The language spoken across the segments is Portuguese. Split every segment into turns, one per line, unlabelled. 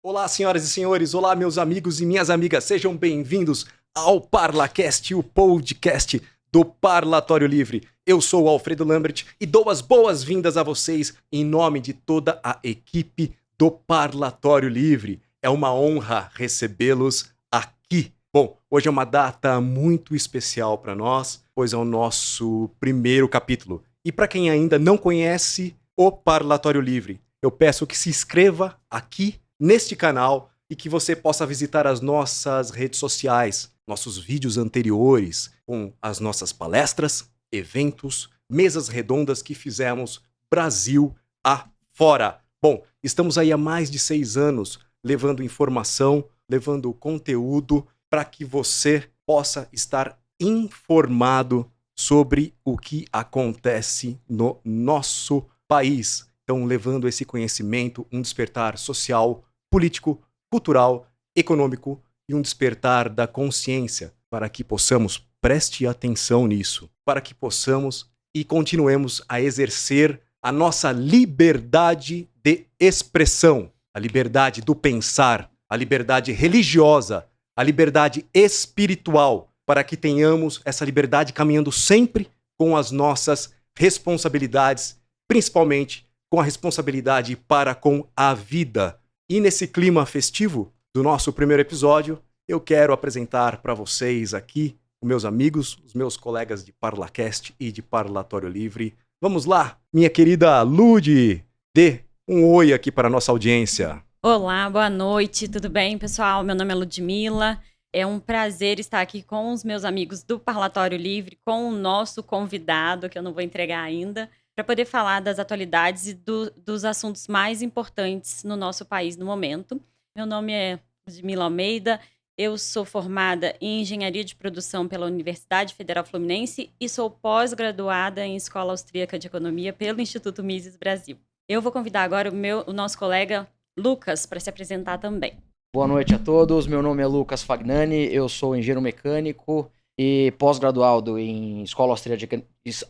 Olá, senhoras e senhores, olá, meus amigos e minhas amigas, sejam bem-vindos ao ParlaCast, o podcast do Parlatório Livre. Eu sou o Alfredo Lambert e dou as boas-vindas a vocês em nome de toda a equipe do Parlatório Livre. É uma honra recebê-los aqui. Bom, hoje é uma data muito especial para nós, pois é o nosso primeiro capítulo. E para quem ainda não conhece o Parlatório Livre, eu peço que se inscreva aqui neste canal e que você possa visitar as nossas redes sociais, nossos vídeos anteriores com as nossas palestras, eventos, mesas redondas que fizemos Brasil afora. Bom, estamos aí há mais de 6 anos levando informação, levando conteúdo para que você possa estar informado sobre o que acontece no nosso país. Então, levando esse conhecimento, um despertar social, político, cultural, econômico e um despertar da consciência para que possamos, preste atenção nisso, para que possamos e continuemos a exercer a nossa liberdade de expressão, a liberdade do pensar, a liberdade religiosa, a liberdade espiritual, para que tenhamos essa liberdade caminhando sempre com as nossas responsabilidades, principalmente com a responsabilidade para com a vida. E nesse clima festivo do nosso primeiro episódio, eu quero apresentar para vocês aqui os meus amigos, os meus colegas de ParlaCast e de Parlatório Livre. Vamos lá, minha querida Ludi, dê um oi aqui para a nossa audiência.
Olá, boa noite, tudo bem, pessoal? Meu nome é Ludmila. É um prazer estar aqui com os meus amigos do Parlatório Livre, com o nosso convidado, que eu não vou entregar ainda, para poder falar das atualidades e dos assuntos mais importantes no nosso país no momento. Meu nome é Ludmila Almeida, eu sou formada em Engenharia de Produção pela Universidade Federal Fluminense e sou pós-graduada em Escola Austríaca de Economia pelo Instituto Mises Brasil. Eu vou convidar agora o nosso colega Lucas para se apresentar também.
Boa noite a todos, meu nome é Lucas Fagnani, eu sou engenheiro mecânico e pós-graduado em Escola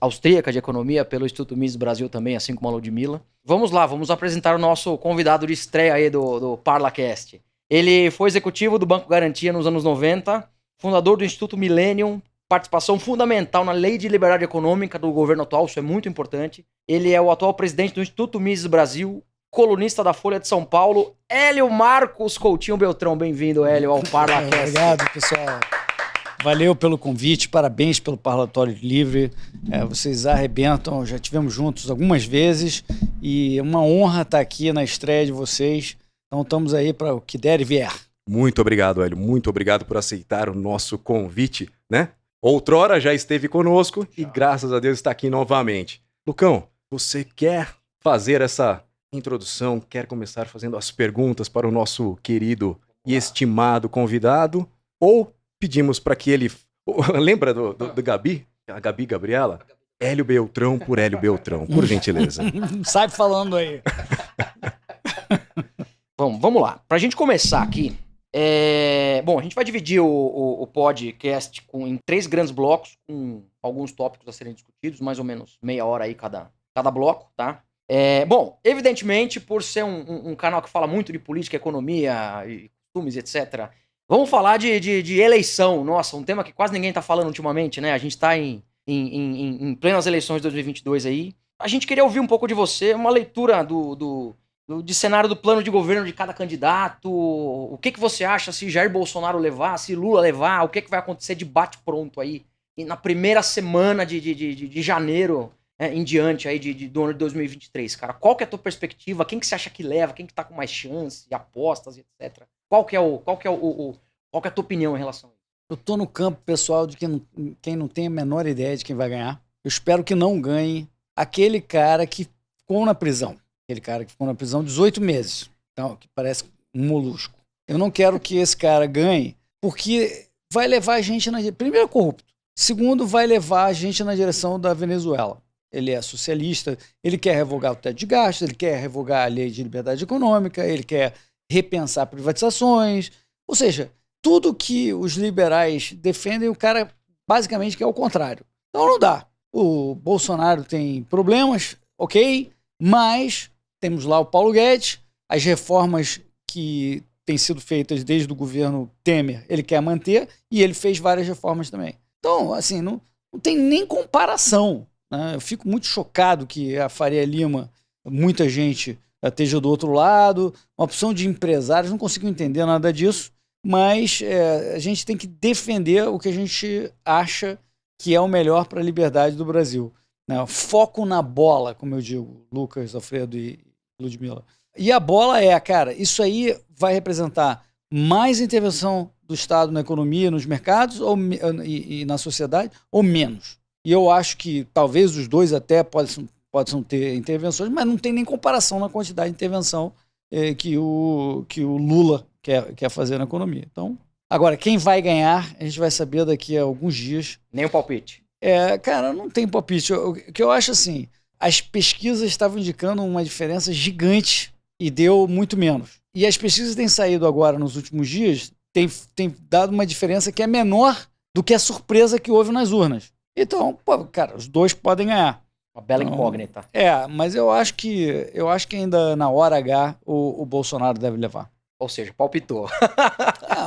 Austríaca de Economia pelo Instituto Mises Brasil também, assim como a Ludmila. Vamos lá, vamos apresentar o nosso convidado de estreia aí do ParlaCast. Ele foi executivo do Banco Garantia nos anos 90, fundador do Instituto Millennium, participação fundamental na Lei de Liberdade Econômica do governo atual, isso é muito importante. Ele é o atual presidente do Instituto Mises Brasil, colunista da Folha de São Paulo, Hélio Marcos Coutinho Beltrão. Bem-vindo, Hélio, ao ParlaCast.
Obrigado, pessoal. Valeu pelo convite, parabéns pelo Parlatório Livre. Vocês arrebentam, já tivemos juntos algumas vezes e é uma honra estar aqui na estreia de vocês. Então estamos aí para o que der e vier.
Muito obrigado, Hélio. Muito obrigado por aceitar o nosso convite, né? Outrora já esteve conosco e graças a Deus está aqui novamente. Lucão, você quer fazer essa introdução, quer começar fazendo as perguntas para o nosso querido e estimado convidado, ou pedimos para que ele... Lembra do Gabi? A Gabi Gabriela? Hélio Beltrão por Hélio Beltrão, por gentileza.
Sai falando aí.
Bom, vamos lá. Pra gente começar aqui, a gente vai dividir o podcast em 3 grandes blocos, com alguns tópicos a serem discutidos, mais ou menos meia hora aí cada bloco, tá? Evidentemente, por ser um canal que fala muito de política, economia, e costumes, etc., vamos falar de eleição. Nossa, um tema que quase ninguém tá falando ultimamente, né? A gente tá em plenas eleições de 2022 aí. A gente queria ouvir um pouco de você, uma leitura de cenário do plano de governo de cada candidato. O que você acha se Jair Bolsonaro levar, se Lula levar, o que vai acontecer de bate-pronto aí na primeira semana de janeiro, em diante aí do ano de 2023, cara. Qual que é a tua perspectiva? Quem que você acha que leva? Quem que tá com mais chance? Apostas, etc. Qual que é a tua opinião em relação a isso?
Eu tô no campo, pessoal, de quem não tem a menor ideia de quem vai ganhar. Eu espero que não ganhe aquele cara que ficou na prisão. Aquele cara que ficou na prisão 18 meses. Então, que parece um molusco. Eu não quero que esse cara ganhe, porque vai levar a gente primeiro, é corrupto. Segundo, vai levar a gente na direção da Venezuela. Ele é socialista, ele quer revogar o teto de gastos, ele quer revogar a lei de liberdade econômica, ele quer repensar privatizações. Ou seja, tudo que os liberais defendem, o cara basicamente quer o contrário. Então não dá. O Bolsonaro tem problemas, ok, mas temos lá o Paulo Guedes, as reformas que têm sido feitas desde o governo Temer, ele quer manter, e ele fez várias reformas também. Então, assim, não tem nem comparação, né? Eu fico muito chocado que a Faria Lima, muita gente esteja do outro lado, uma opção de empresários, não consigo entender nada disso, mas a gente tem que defender o que a gente acha que é o melhor para a liberdade do Brasil, né? Foco na bola, como eu digo, Lucas, Alfredo e Ludmila. E a bola cara, isso aí vai representar mais intervenção do Estado na economia, nos mercados e na sociedade, ou menos? E eu acho que talvez os dois até possam ter intervenções, mas não tem nem comparação na quantidade de intervenção que o Lula quer fazer na economia. Então, agora, quem vai ganhar, a gente vai saber daqui a alguns dias.
Nem o palpite.
Cara, não tem palpite. O que eu acho assim, as pesquisas estavam indicando uma diferença gigante e deu muito menos. E as pesquisas têm saído agora nos últimos dias, têm dado uma diferença que é menor do que a surpresa que houve nas urnas. Então, cara, os dois podem ganhar.
Uma bela incógnita.
Mas eu acho que ainda na hora H o Bolsonaro deve levar.
Ou seja, palpitou.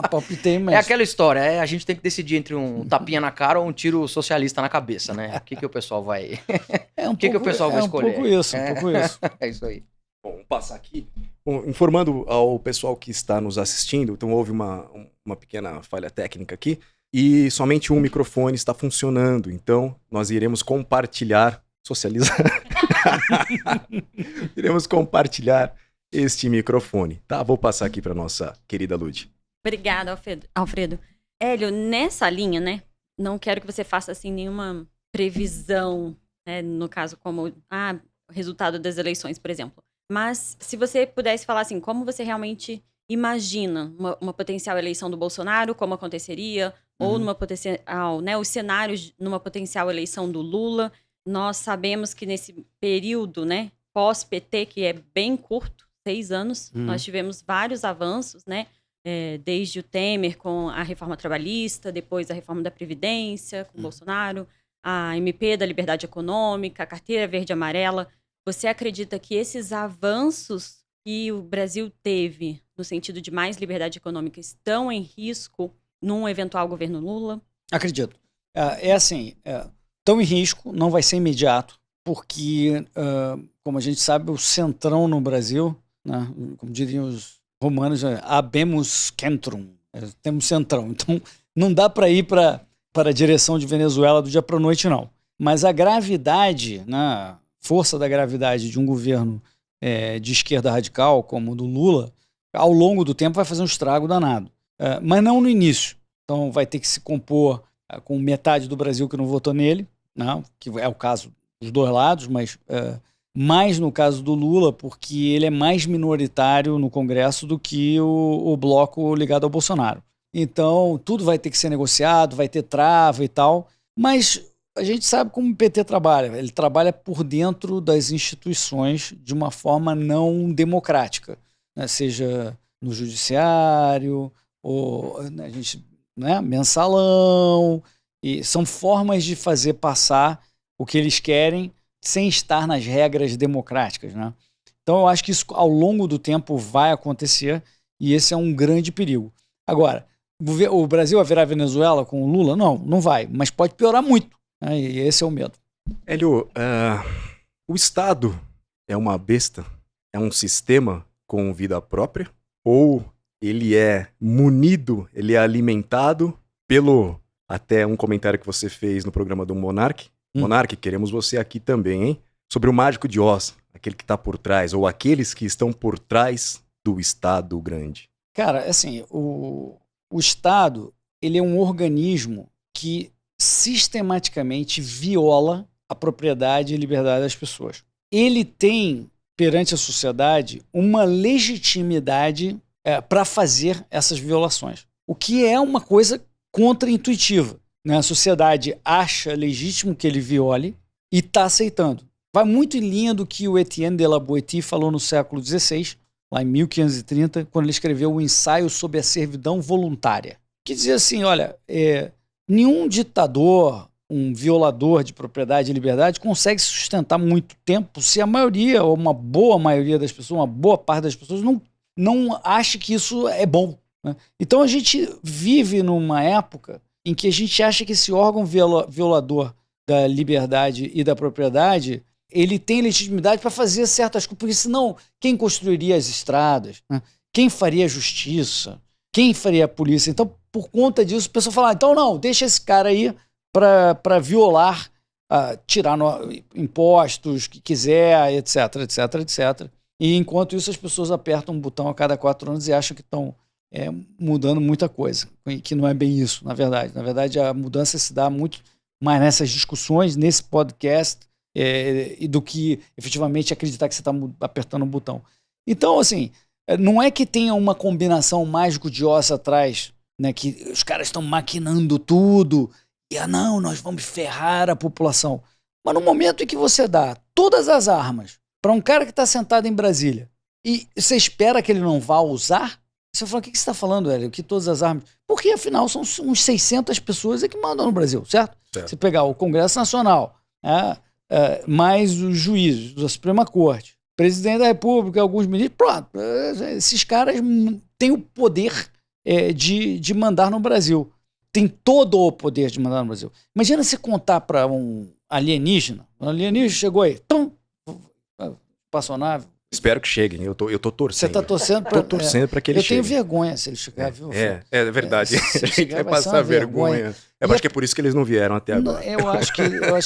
Palpitei, mas...
É aquela história, a gente tem que decidir entre um tapinha na cara ou um tiro socialista na cabeça, né? O que o pessoal vai... o que o pessoal vai escolher?
Um pouco isso.
É isso aí.
Bom, vamos passar aqui. Bom, informando ao pessoal que está nos assistindo, então houve uma pequena falha técnica aqui e somente um microfone está funcionando, então nós iremos compartilhar, socializar, iremos compartilhar este microfone, tá? Vou passar aqui para nossa querida Lud.
Obrigada, Alfredo. Hélio, nessa linha, né? Não quero que você faça assim nenhuma previsão, né, no caso como o resultado das eleições, por exemplo. Mas se você pudesse falar assim, como você realmente imagina uma potencial eleição do Bolsonaro, como aconteceria, ou numa potencial, né, os cenários numa potencial eleição do Lula. Nós sabemos que nesse período, né, pós-PT, que é bem curto, 6 anos, nós tivemos vários avanços, né? Desde o Temer com a reforma trabalhista, depois a reforma da Previdência com Bolsonaro, a MP da Liberdade Econômica, a Carteira Verde e Amarela. Você acredita que esses avanços que o Brasil teve no sentido de mais liberdade econômica estão em risco num eventual governo Lula?
Acredito. Estão em risco, não vai ser imediato, porque, como a gente sabe, o centrão no Brasil, né, como diriam os romanos, habemus centrum, temos centrão. Então, não dá para ir para a direção de Venezuela do dia para a noite, não. Mas a gravidade, né, força da gravidade de um governo de esquerda radical, como o do Lula, ao longo do tempo vai fazer um estrago danado. Mas não no início. Então vai ter que se compor com metade do Brasil que não votou nele, né, que é o caso dos dois lados, mas mais no caso do Lula, porque ele é mais minoritário no Congresso do que o bloco ligado ao Bolsonaro. Então tudo vai ter que ser negociado, vai ter trava e tal, mas a gente sabe como o PT trabalha. Ele trabalha por dentro das instituições de uma forma não democrática, né? Seja no judiciário, ou a gente, né, mensalão. E são formas de fazer passar o que eles querem sem estar nas regras democráticas, né? Então eu acho que isso ao longo do tempo vai acontecer e esse é um grande perigo. Agora, o Brasil vai virar Venezuela com o Lula? Não vai, mas pode piorar muito. E esse é o medo.
Hélio, o Estado é uma besta? É um sistema com vida própria? Ou ele é munido, ele é alimentado pelo... Até um comentário que você fez no programa do Monark. Monark, queremos você aqui também, hein? Sobre o Mágico de Oz, aquele que está por trás, ou aqueles que estão por trás do Estado grande.
Cara, assim, o Estado, ele é um organismo que sistematicamente viola a propriedade e liberdade das pessoas. Ele tem, perante a sociedade, uma legitimidade para fazer essas violações. O que é uma coisa contraintuitiva, né? A sociedade acha legítimo que ele viole e está aceitando. Vai muito em linha do que o Etienne de la Boétie falou no século XVI, lá em 1530, quando ele escreveu o Ensaio sobre a Servidão Voluntária, que dizia assim, olha, nenhum ditador, um violador de propriedade e liberdade consegue sustentar muito tempo se a maioria, ou uma boa maioria das pessoas, uma boa parte das pessoas não ache que isso é bom, né? Então a gente vive numa época em que a gente acha que esse órgão violador da liberdade e da propriedade, ele tem legitimidade para fazer certas coisas, porque senão quem construiria as estradas, né? Quem faria a justiça, quem faria a polícia? Então, por conta disso, o pessoal fala, então não, deixa esse cara aí para violar, tirar impostos que quiser, etc, etc, etc. E enquanto isso as pessoas apertam um botão a cada 4 anos e acham que estão mudando muita coisa, que não é bem isso, na verdade. Na verdade, a mudança se dá muito mais nessas discussões, nesse podcast, e do que efetivamente acreditar que você está apertando um botão. Então, assim, não é que tenha uma combinação mágico-diosa atrás, né, que os caras estão maquinando tudo, e não, nós vamos ferrar a população. Mas no momento em que você dá todas as armas para um cara que está sentado em Brasília, e você espera que ele não vá usar, você fala, o que você está falando, Hélio? Que todas as armas... Porque, afinal, são uns 600 pessoas que mandam no Brasil, certo? Você pegar o Congresso Nacional, mais os juízes da Suprema Corte, presidente da República, alguns ministros, pronto, esses caras têm o poder de mandar no Brasil. Tem todo o poder de mandar no Brasil. Imagina se contar para um alienígena chegou aí, passou a nave.
Espero que cheguem, eu tô torcendo.
Você tá torcendo para...
Tô torcendo para que ele chegue.
Eu tenho vergonha se ele chegar, viu?
É verdade. A gente vai passar
uma
vergonha. Eu acho que é por isso que eles não vieram até agora.
Eu acho que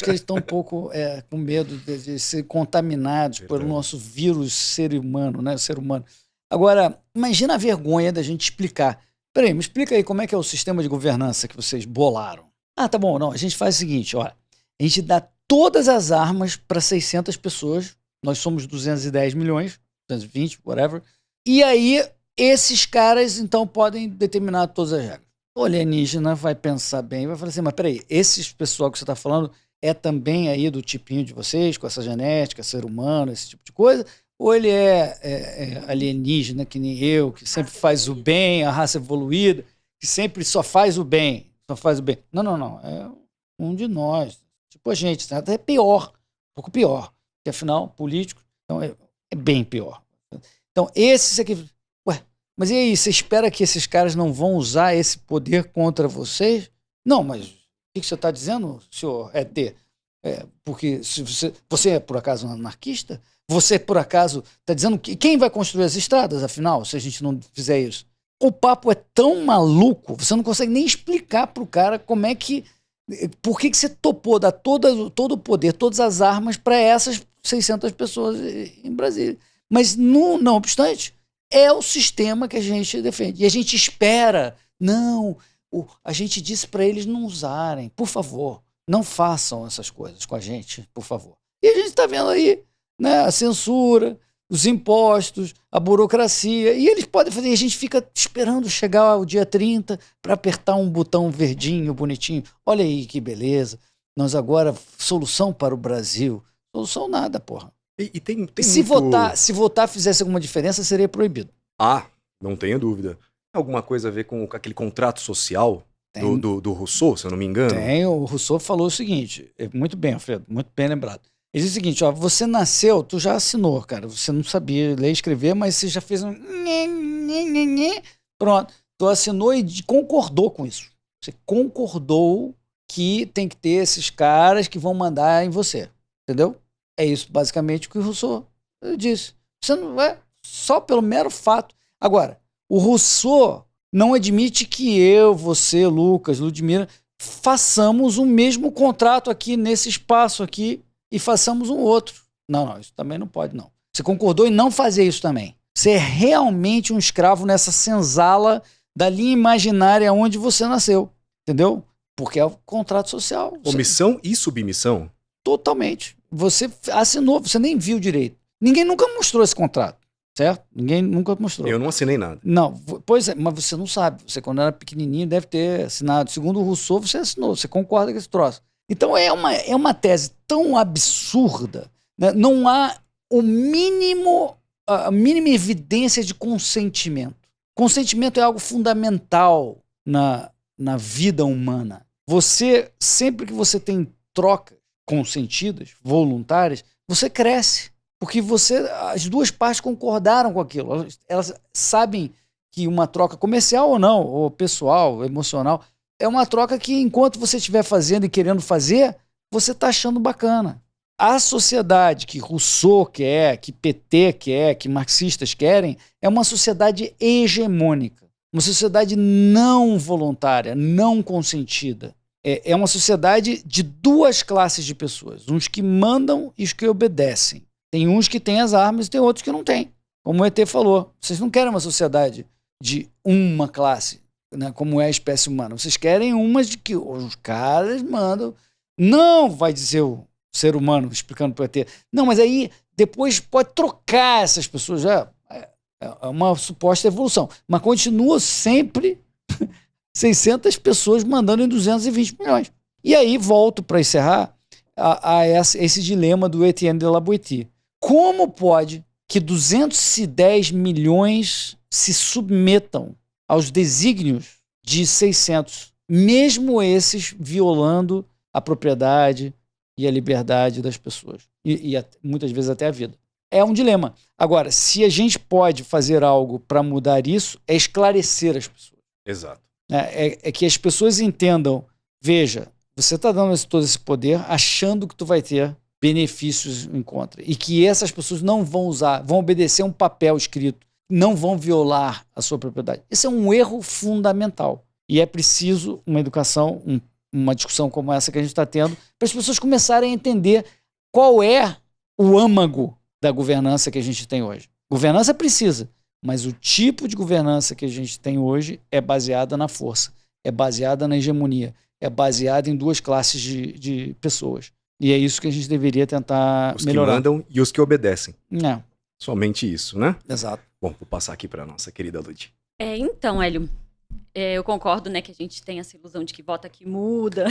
eles estão um pouco com medo de ser contaminados pelo nosso vírus ser humano, né? Ser humano. Agora, imagina a vergonha da gente explicar. Peraí, me explica aí como é que é o sistema de governança que vocês bolaram. Tá bom, não, a gente faz o seguinte, olha, a gente dá todas as armas para 600 pessoas, nós somos 210 milhões, 220, whatever, e aí esses caras, então, podem determinar todas as regras. O alienígena vai pensar bem, vai falar assim, mas peraí, esse pessoal que você está falando é também aí do tipinho de vocês, com essa genética, ser humano, esse tipo de coisa, ou ele é alienígena, que nem eu, que sempre faz o bem, a raça evoluída, que sempre só faz o bem, Não, é um de nós, tipo a gente, até pior, um pouco pior, porque afinal, político, então é bem pior. Então, esses aqui, mas e aí, você espera que esses caras não vão usar esse poder contra vocês? Não, mas o que você está dizendo, senhor ET? Porque se você é, por acaso, um anarquista? Você, por acaso, está dizendo que quem vai construir as estradas, afinal, se a gente não fizer isso? O papo é tão maluco, você não consegue nem explicar para o cara como é que... Por que você topou dar todo o poder, todas as armas para essas 600 pessoas em Brasília? Mas, não obstante, é o sistema que a gente defende. E a gente espera. Não, a gente disse para eles não usarem. Por favor, não façam essas coisas com a gente, por favor. E a gente está vendo aí, né, a censura, os impostos, a burocracia, e eles podem fazer, e a gente fica esperando chegar o dia 30 para apertar um botão verdinho, bonitinho. Olha aí que beleza. Nós agora, solução para o Brasil. Solução nada, porra.
E tem
se
muito...
se votar fizesse alguma diferença, seria proibido.
Não tenho dúvida. Alguma coisa a ver com aquele contrato social do Rousseau, se eu não me engano?
O Rousseau falou o seguinte, muito bem, Alfredo, muito bem lembrado. Ele diz o seguinte, você nasceu, tu já assinou, cara, você não sabia ler e escrever, mas você já fez um... Pronto, tu assinou e concordou com isso. Você concordou que tem que ter esses caras que vão mandar em você, entendeu? É isso basicamente o que o Rousseau disse. Você não vai, só pelo mero fato. Agora, o Rousseau não admite que eu, você, Lucas, Ludmila, façamos o mesmo contrato aqui nesse espaço aqui e façamos um outro. Não, isso também não pode, não. Você concordou em não fazer isso também. Você é realmente um escravo nessa senzala da linha imaginária onde você nasceu, entendeu? Porque é o contrato social.
Omissão e submissão?
Totalmente. Você assinou, você nem viu direito. Ninguém nunca mostrou esse contrato, certo? Ninguém nunca mostrou.
Eu não assinei nada.
Não, pois é, mas você não sabe. Você, quando era pequenininho, deve ter assinado. Segundo o Rousseau, você assinou, você concorda com esse troço. Então é uma tese tão absurda, né? Não há a mínima evidência de consentimento. Consentimento é algo fundamental na vida humana. Sempre que você tem trocas consentidas, voluntárias, você cresce. Porque as duas partes concordaram com aquilo. Elas sabem que uma troca comercial ou não, ou pessoal, emocional, é uma troca que enquanto você estiver fazendo e querendo fazer, você está achando bacana. A sociedade que Rousseau quer, que PT quer, que marxistas querem, é uma sociedade hegemônica. Uma sociedade não voluntária, não consentida. É uma sociedade de duas classes de pessoas. Uns que mandam e os que obedecem. Tem uns que têm as armas e tem outros que não têm. Como o ET falou, vocês não querem uma sociedade de uma classe, né, como é a espécie humana. Vocês querem uma de que os caras mandam. Não, vai dizer o ser humano, explicando para o ET. Não, mas aí depois pode trocar essas pessoas. É uma suposta evolução. Mas continua sempre 600 pessoas mandando em 220 milhões. E aí volto para encerrar a esse dilema do Etienne de la Boétie. Como pode que 210 milhões se submetam aos desígnios de 600, mesmo esses violando a propriedade e a liberdade das pessoas, e muitas vezes até a vida? É um dilema. Agora, se a gente pode fazer algo para mudar isso, é esclarecer as pessoas.
Exato.
É que as pessoas entendam, veja, você está dando todo esse poder achando que tu vai ter benefícios em contra. E que essas pessoas não vão usar, vão obedecer um papel escrito, não vão violar a sua propriedade. Esse é um erro fundamental. E é preciso uma educação, uma discussão como essa que a gente está tendo, para as pessoas começarem a entender qual é o âmago da governança que a gente tem hoje. Governança precisa, mas o tipo de governança que a gente tem hoje é baseada na força, é baseada na hegemonia, é baseada em duas classes de pessoas. E é isso que a gente deveria tentar melhorar.
Os que mandam e os que obedecem.
É.
Somente isso, né?
Exato.
Bom, vou passar aqui para nossa querida Lud.
Então, Hélio, eu concordo, né, que a gente tem essa ilusão de que vota que muda,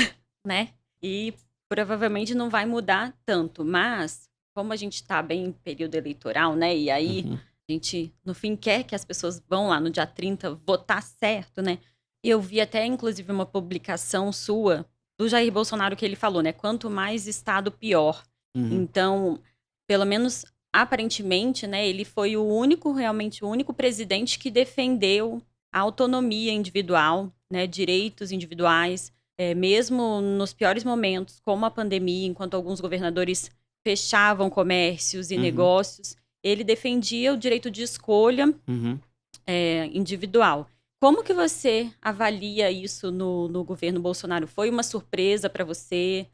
né? E provavelmente não vai mudar tanto, mas como a gente está bem em período eleitoral, né? E aí a gente, no fim, quer que as pessoas vão lá no dia 30 votar certo, né? Eu vi até, inclusive, uma publicação sua do Jair Bolsonaro que ele falou, né? Quanto mais Estado, pior. Então, pelo menos aparentemente, né? Ele foi realmente o único presidente que defendeu a autonomia individual, né? Direitos individuais, mesmo nos piores momentos, como a pandemia, enquanto alguns governadores fechavam comércios e negócios, ele defendia o direito de escolha individual. Como que você avalia isso no governo Bolsonaro? Foi uma surpresa para você,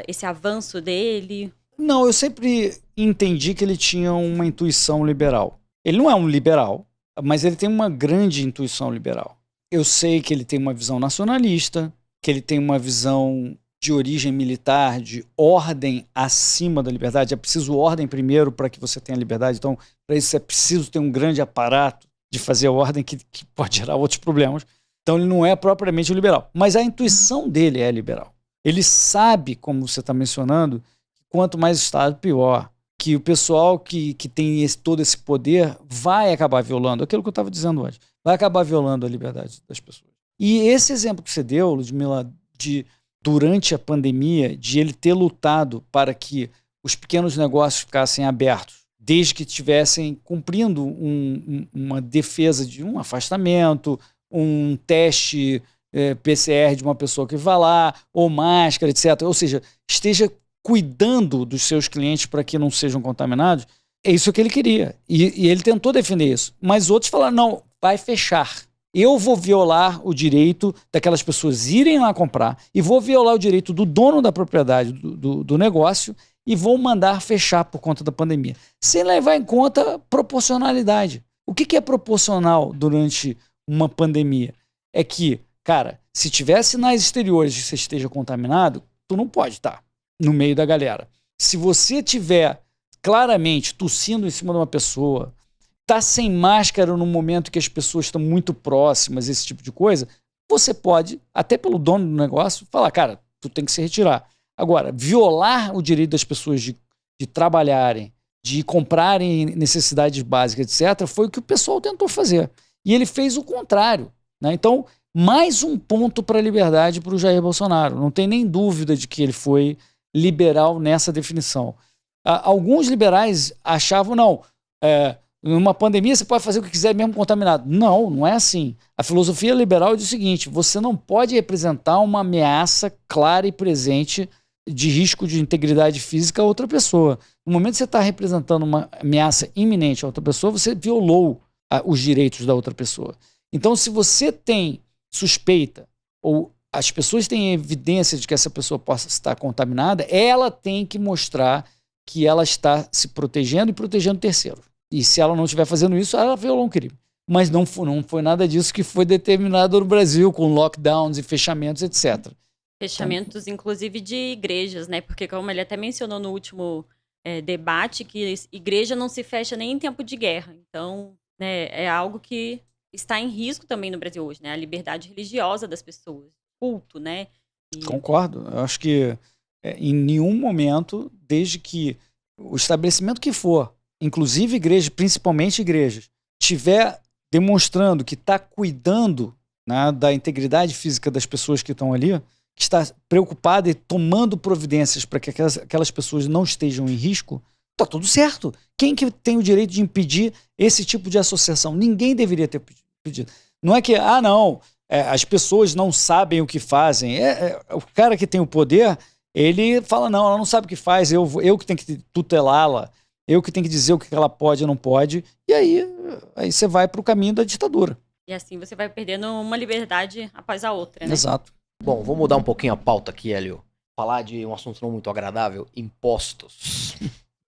esse avanço dele?
Não, eu sempre entendi que ele tinha uma intuição liberal. Ele não é um liberal, mas ele tem uma grande intuição liberal. Eu sei que ele tem uma visão nacionalista, que ele tem uma visão de origem militar, de ordem acima da liberdade. É preciso ordem primeiro para que você tenha liberdade. Então, para isso é preciso ter um grande aparato de fazer ordem que pode gerar outros problemas. Então ele não é propriamente um liberal. Mas a intuição dele é liberal. Ele sabe, como você está mencionando, que quanto mais Estado, pior. Que o pessoal que tem todo esse poder vai acabar violando, aquilo que eu estava dizendo antes, vai acabar violando a liberdade das pessoas. E esse exemplo que você deu, Ludmila, durante a pandemia, de ele ter lutado para que os pequenos negócios ficassem abertos, desde que estivessem cumprindo uma defesa de um afastamento, um teste PCR de uma pessoa que vai lá, ou máscara, etc. Ou seja, esteja cuidando dos seus clientes para que não sejam contaminados. É isso que ele queria. E ele tentou defender isso. Mas outros falaram, não, vai fechar. Eu vou violar o direito daquelas pessoas irem lá comprar e vou violar o direito do dono da propriedade do negócio e vou mandar fechar por conta da pandemia, sem levar em conta proporcionalidade. O que é proporcional durante uma pandemia? É que, cara, se tiver sinais exteriores de que você esteja contaminado, tu não pode estar no meio da galera. Se você tiver claramente tossindo em cima de uma pessoa, tá sem máscara no momento que as pessoas estão muito próximas, esse tipo de coisa, você pode, até pelo dono do negócio, falar, cara, tu tem que se retirar. Agora, violar o direito das pessoas de trabalharem, de comprarem necessidades básicas, etc., foi o que o pessoal tentou fazer. E ele fez o contrário, né? Então, mais um ponto para a liberdade para o Jair Bolsonaro. Não tem nem dúvida de que ele foi liberal nessa definição. Alguns liberais achavam, não, numa pandemia você pode fazer o que quiser mesmo contaminado. Não, não é assim. A filosofia liberal diz o seguinte, você não pode representar uma ameaça clara e presente de risco de integridade física a outra pessoa. No momento que você está representando uma ameaça iminente a outra pessoa, você violou os direitos da outra pessoa. Então, se você tem suspeita ou as pessoas têm evidência de que essa pessoa possa estar contaminada, ela tem que mostrar que ela está se protegendo e protegendo o terceiro. E se ela não estiver fazendo isso, ela violou um crime. Mas não foi nada disso que foi determinado no Brasil, com lockdowns e fechamentos, etc.
Fechamentos, inclusive, de igrejas, né? Porque, como ele até mencionou no último debate, que igreja não se fecha nem em tempo de guerra. Então, né, é algo que está em risco também no Brasil hoje, né? A liberdade religiosa das pessoas, culto, né?
Concordo. Eu acho que em nenhum momento, desde que o estabelecimento que for, inclusive igrejas, principalmente igrejas, estiver demonstrando que está cuidando, né, da integridade física das pessoas que estão ali, que está preocupada e tomando providências para que aquelas pessoas não estejam em risco, está tudo certo. Quem que tem o direito de impedir esse tipo de associação? Ninguém deveria ter pedido. Não é que, as pessoas não sabem o que fazem. O cara que tem o poder, ele fala, não, ela não sabe o que faz, eu que tenho que tutelá-la, eu que tenho que dizer o que ela pode e não pode, e aí você vai para o caminho da ditadura.
E assim você vai perdendo uma liberdade após a outra, né?
Exato.
Bom, vou mudar um pouquinho a pauta aqui, Hélio. Falar de um assunto não muito agradável, impostos.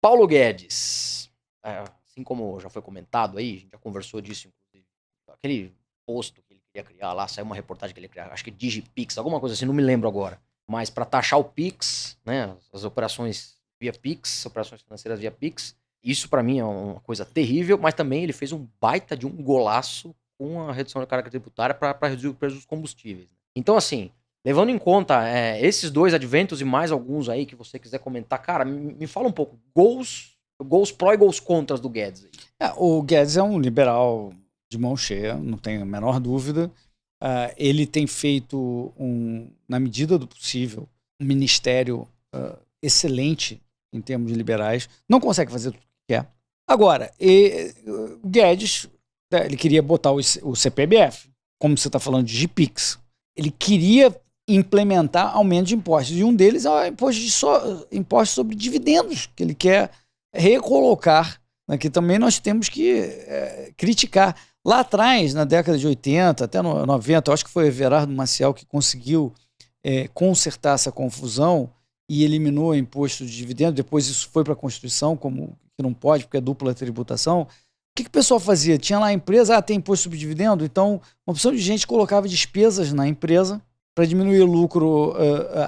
Paulo Guedes, assim como já foi comentado aí, a gente já conversou disso, inclusive, aquele posto que ele queria criar lá, saiu uma reportagem que ele queria criar, acho que DigiPix, alguma coisa assim, não me lembro agora. Mas para taxar o Pix, né, as operações via Pix, operações financeiras via Pix, isso para mim é uma coisa terrível, mas também ele fez um baita de um golaço com a redução da carga tributária para reduzir o preço dos combustíveis. Então, assim, levando em conta esses dois adventos e mais alguns aí que você quiser comentar, cara, me fala um pouco, gols pró e gols contras do Guedes.
O Guedes é um liberal de mão cheia, não tenho a menor dúvida. Ele tem feito, na medida do possível, um ministério excelente em termos de liberais. Não consegue fazer tudo o que quer. Agora, o Guedes, ele queria botar o CPMF, como você está falando de GPix. Ele queria implementar aumento de impostos. E um deles é o imposto sobre dividendos, que ele quer recolocar. Aqui também nós temos que criticar. Lá atrás, na década de 80, até 90, eu acho que foi Everardo Maciel que conseguiu consertar essa confusão e eliminou o imposto de dividendos. Depois isso foi para a Constituição, como que não pode, porque é dupla tributação. O que o pessoal fazia? Tinha lá a empresa, tem imposto sobre dividendo, então uma opção de gente colocava despesas na empresa para diminuir o lucro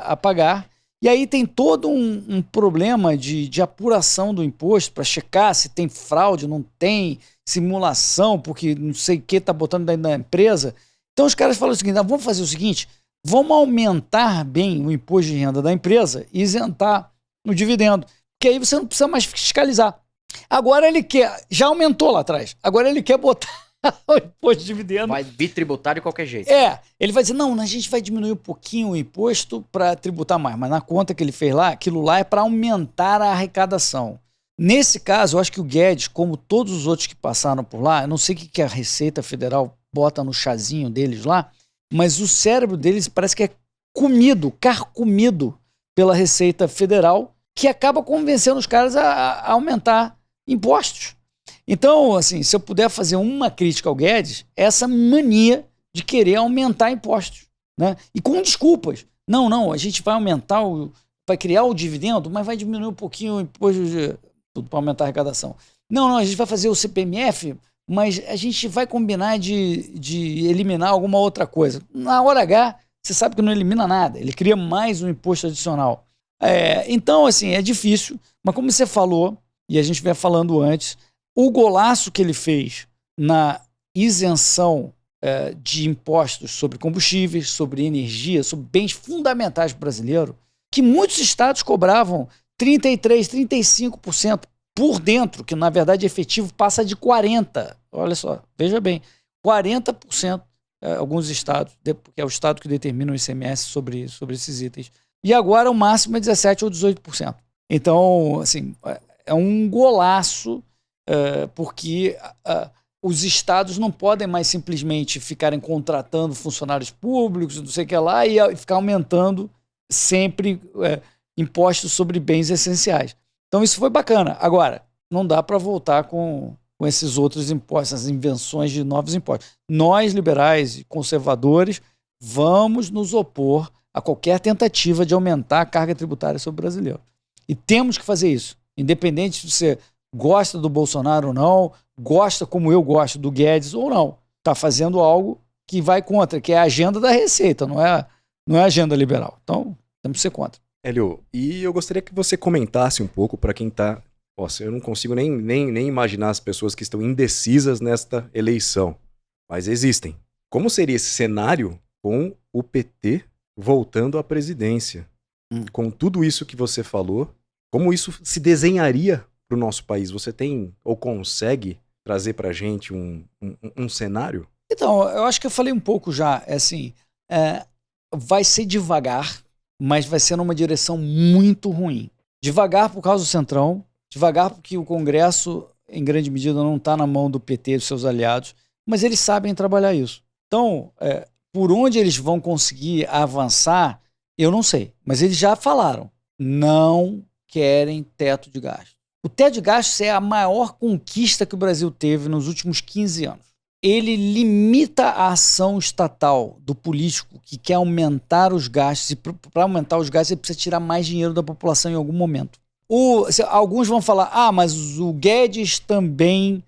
a pagar. E aí tem todo um problema de apuração do imposto para checar se tem fraude, não tem, simulação, porque não sei o que está botando dentro da empresa. Então os caras falam o seguinte, vamos fazer o seguinte, vamos aumentar bem o imposto de renda da empresa e isentar o dividendo, porque aí você não precisa mais fiscalizar. Agora ele quer, já aumentou lá atrás, agora ele quer botar o imposto de dividendo.
Vai bitributar de qualquer jeito.
Ele vai dizer, não, a gente vai diminuir um pouquinho o imposto para tributar mais, mas na conta que ele fez lá, aquilo lá é para aumentar a arrecadação. Nesse caso, eu acho que o Guedes, como todos os outros que passaram por lá, eu não sei o que a Receita Federal bota no chazinho deles lá, mas o cérebro deles parece que é carcomido pela Receita Federal, que acaba convencendo os caras a aumentar impostos. Então, assim, se eu puder fazer uma crítica ao Guedes, é essa mania de querer aumentar impostos, né? E com desculpas. Não, a gente vai aumentar, vai criar o dividendo, mas vai diminuir um pouquinho o imposto de tudo para aumentar a arrecadação. Não, a gente vai fazer o CPMF, mas a gente vai combinar de eliminar alguma outra coisa. Na hora H, você sabe que não elimina nada, ele cria mais um imposto adicional. Então, assim, é difícil, mas como você falou, e a gente vem falando antes, o golaço que ele fez na isenção de impostos sobre combustíveis, sobre energia, sobre bens fundamentais para o brasileiro, que muitos estados cobravam 33%, 35% por dentro, que na verdade efetivo passa de 40%. Olha só, veja bem, 40% alguns estados, que é o estado que determina o ICMS sobre esses itens. E agora o máximo é 17% ou 18%. Então, assim, é um golaço, porque os estados não podem mais simplesmente ficarem contratando funcionários públicos, não sei o que lá, e ficar aumentando sempre impostos sobre bens essenciais. Então isso foi bacana. Agora, não dá para voltar com esses outros impostos, essas invenções de novos impostos. Nós, liberais e conservadores, vamos nos opor a qualquer tentativa de aumentar a carga tributária sobre o brasileiro. E temos que fazer isso, independente se você gosta do Bolsonaro ou não, gosta como eu gosto do Guedes ou não. Está fazendo algo que vai contra, que é a agenda da Receita, não é a agenda liberal. Então, temos que ser contra.
Hélio, e eu gostaria que você comentasse um pouco para quem está... Nossa, eu não consigo nem imaginar as pessoas que estão indecisas nesta eleição, mas existem. Como seria esse cenário com o PT voltando à presidência? Com tudo isso que você falou, como isso se desenharia para o nosso país? Você tem ou consegue trazer para a gente um cenário?
Então, eu acho que eu falei um pouco já. Vai ser devagar, mas vai ser numa direção muito ruim. Devagar por causa do Centrão, devagar porque o Congresso, em grande medida, não está na mão do PT e dos seus aliados, mas eles sabem trabalhar isso. Então, por onde eles vão conseguir avançar, eu não sei. Mas eles já falaram, não querem teto de gastos. O teto de gastos é a maior conquista que o Brasil teve nos últimos 15 anos. Ele limita a ação estatal do político que quer aumentar os gastos, e para aumentar os gastos ele precisa tirar mais dinheiro da população em algum momento. Alguns vão falar, mas o Guedes também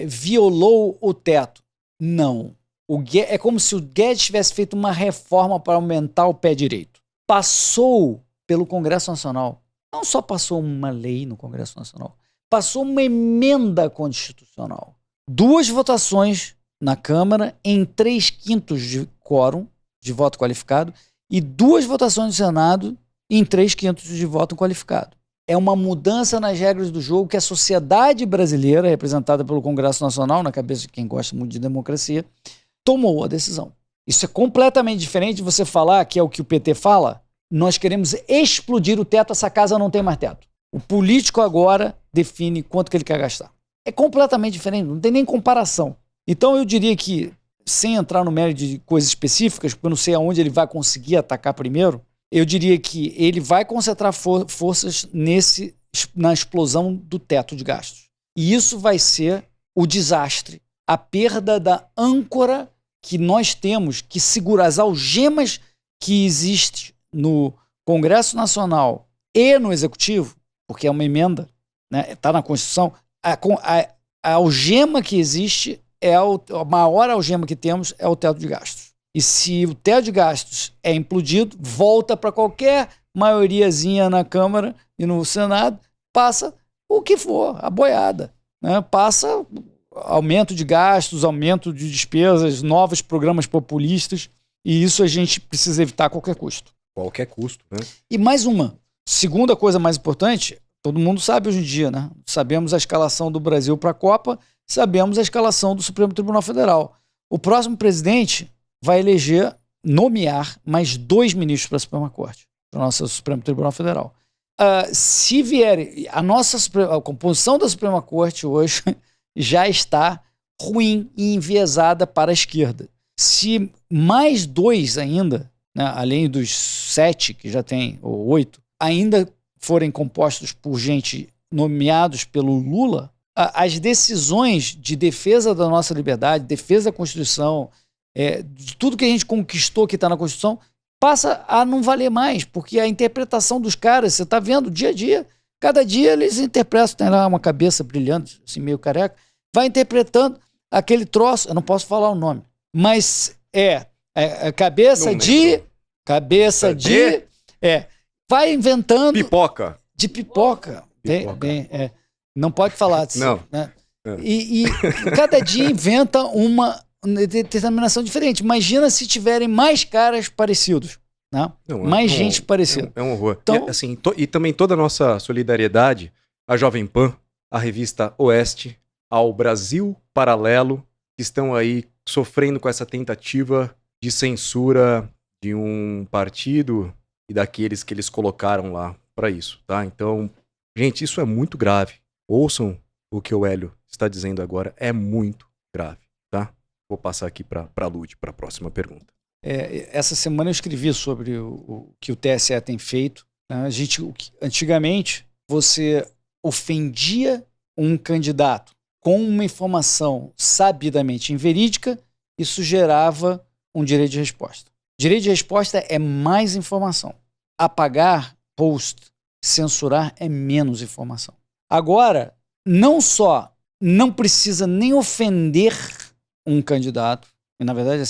violou o teto. Não. É como se o Guedes tivesse feito uma reforma para aumentar o pé direito. Passou pelo Congresso Nacional. Não só passou uma lei no Congresso Nacional, passou uma emenda constitucional. 2 votações na Câmara em 3/5 de quórum de voto qualificado e 2 votações no Senado em 3/5 de voto qualificado. É uma mudança nas regras do jogo que a sociedade brasileira, representada pelo Congresso Nacional, na cabeça de quem gosta muito de democracia, tomou a decisão. Isso é completamente diferente de você falar, que é o que o PT fala, nós queremos explodir o teto, essa casa não tem mais teto. O político agora define quanto que ele quer gastar. É completamente diferente, não tem nem comparação. Então eu diria que, sem entrar no mérito de coisas específicas, porque eu não sei aonde ele vai conseguir atacar primeiro, eu diria que ele vai concentrar forças na explosão do teto de gastos. E isso vai ser o desastre, a perda da âncora que nós temos, que segura as algemas que existem no Congresso Nacional e no Executivo, porque é uma emenda, né? Está na Constituição. A algema que existe, a maior algema que temos é o teto de gastos. E se o teto de gastos é implodido, volta para qualquer maioriazinha na Câmara e no Senado, passa o que for, a boiada, né? Passa aumento de gastos, aumento de despesas, novos programas populistas, e isso a gente precisa evitar a qualquer custo.
Qualquer custo, né?
E mais uma, segunda coisa mais importante, todo mundo sabe hoje em dia, né? Sabemos a escalação do Brasil para a Copa, sabemos a escalação do Supremo Tribunal Federal. O próximo presidente vai nomear mais 2 ministros para a Suprema Corte, para o nosso Supremo Tribunal Federal. Se vier, a composição da Suprema Corte hoje já está ruim e enviesada para a esquerda. Se mais 2 ainda, né, além dos 7 que já tem, ou 8, ainda forem compostos por gente nomeados pelo Lula, as decisões de defesa da nossa liberdade, defesa da Constituição, de tudo que a gente conquistou que está na Constituição, passa a não valer mais, porque a interpretação dos caras, você está vendo dia a dia, cada dia eles interpretam, tem lá uma cabeça brilhante, assim, meio careca, vai interpretando aquele troço, eu não posso falar o nome, mas cabeça de... vai inventando...
Pipoca.
De pipoca. Não pode falar.
Não.
Né? E cada dia inventa uma determinação diferente. Imagina se tiverem mais caras parecidos. Né? Mais gente parecida.
É um horror.
Então,
E também toda a nossa solidariedade à Jovem Pan, à revista Oeste, ao Brasil Paralelo, que estão aí sofrendo com essa tentativa de censura de um partido e daqueles que eles colocaram lá para isso, tá? Então, gente, isso é muito grave. Ouçam o que o Hélio está dizendo agora, é muito grave, tá? Vou passar aqui para a Lud, para a próxima pergunta.
Essa semana eu escrevi sobre o que o TSE tem feito. Né? Antigamente, você ofendia um candidato com uma informação sabidamente inverídica, isso gerava um direito de resposta. Direito de resposta é mais informação. Apagar post, censurar é menos informação. Agora, não só não precisa nem ofender um candidato, e na verdade é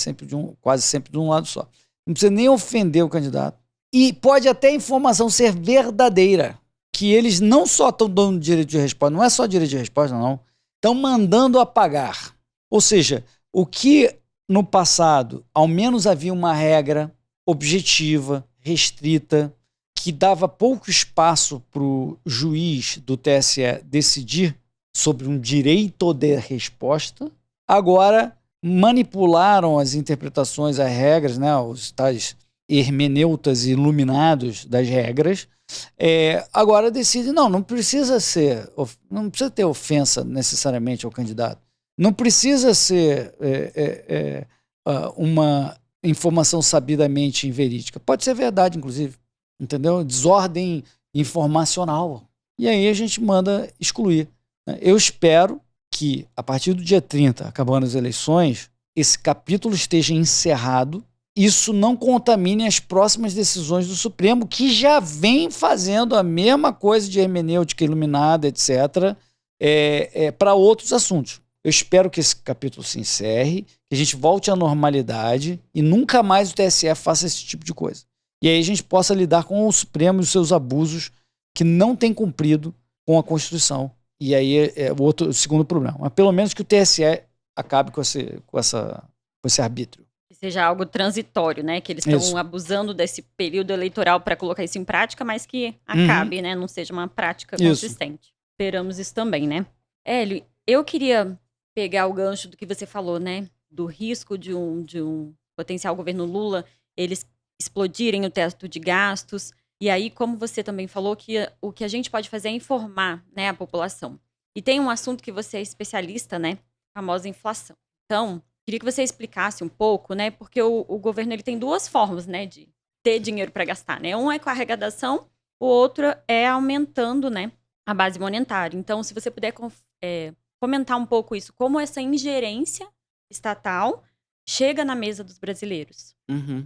quase sempre de um lado só. Não precisa nem ofender o candidato. E pode até a informação ser verdadeira, que eles não só estão dando direito de resposta, não é só direito de resposta, não. Estão mandando apagar. Ou seja, o que no passado, ao menos havia uma regra objetiva, restrita, que dava pouco espaço para o juiz do TSE decidir sobre um direito de resposta, agora manipularam as interpretações, as regras, né, os tais hermeneutas iluminados das regras, agora decidem, não precisa ter ofensa necessariamente ao candidato, não precisa ser uma informação sabidamente inverídica, pode ser verdade, inclusive, entendeu? Desordem informacional. E aí a gente manda excluir. Eu espero que, a partir do dia 30, acabando as eleições, esse capítulo esteja encerrado, isso não contamine as próximas decisões do Supremo, que já vem fazendo a mesma coisa de hermenêutica iluminada, etc., para outros assuntos. Eu espero que esse capítulo se encerre, que a gente volte à normalidade e nunca mais o TSE faça esse tipo de coisa. E aí a gente possa lidar com o Supremo e os seus abusos que não tem cumprido com a Constituição. E aí é o segundo problema. Mas pelo menos que o TSE acabe com esse arbítrio.
Que seja algo transitório, né? Que eles estão abusando desse período eleitoral para colocar isso em prática, mas que acabe, né? Não seja uma prática consistente. Esperamos isso também, né? Hélio, eu queria pegar o gancho do que você falou, né? Do risco de um potencial governo Lula, eles explodirem o teto de gastos. E aí, como você também falou, que o que a gente pode fazer é informar, né, a população. E tem um assunto que você é especialista, né? A famosa inflação. Então, queria que você explicasse um pouco, né? Porque o governo ele tem duas formas, né, de ter dinheiro para gastar, né? Um é com a arrecadação, o outro é aumentando, né, a base monetária. Então, se você puder comentar um pouco isso, como essa ingerência estatal chega na mesa dos brasileiros.
Uhum.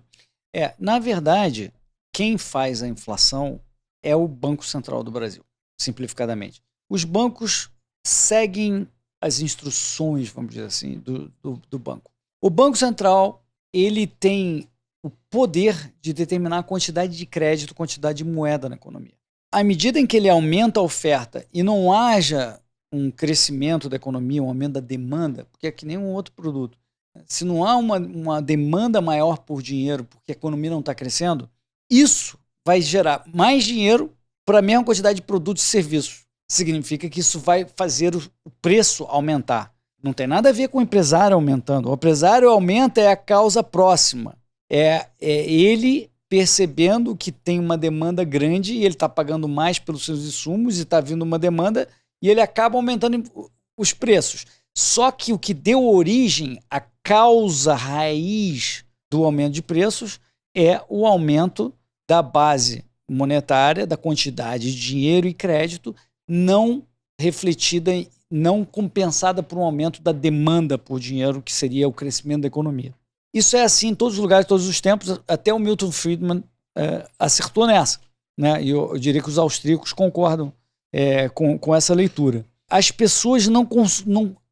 Na verdade, quem faz a inflação é o Banco Central do Brasil, simplificadamente. Os bancos seguem as instruções, vamos dizer assim, do banco. O Banco Central, ele tem o poder de determinar a quantidade de crédito, quantidade de moeda na economia. À medida em que ele aumenta a oferta e não haja um crescimento da economia, um aumento da demanda, porque é que nem um outro produto. Se não há uma demanda maior por dinheiro, porque a economia não está crescendo, isso vai gerar mais dinheiro para a mesma quantidade de produtos e serviços. Significa que isso vai fazer o preço aumentar. Não tem nada a ver com o empresário aumentando. O empresário aumenta a causa próxima. É ele percebendo que tem uma demanda grande e ele está pagando mais pelos seus insumos e está vindo uma demanda e ele acaba aumentando os preços. Só que o que deu origem à causa raiz do aumento de preços é o aumento da base monetária, da quantidade de dinheiro e crédito não refletida, não compensada por um aumento da demanda por dinheiro, que seria o crescimento da economia. Isso é assim em todos os lugares, todos os tempos, até o Milton Friedman acertou nessa. Né? E eu diria que os austríacos concordam com essa leitura. As pessoas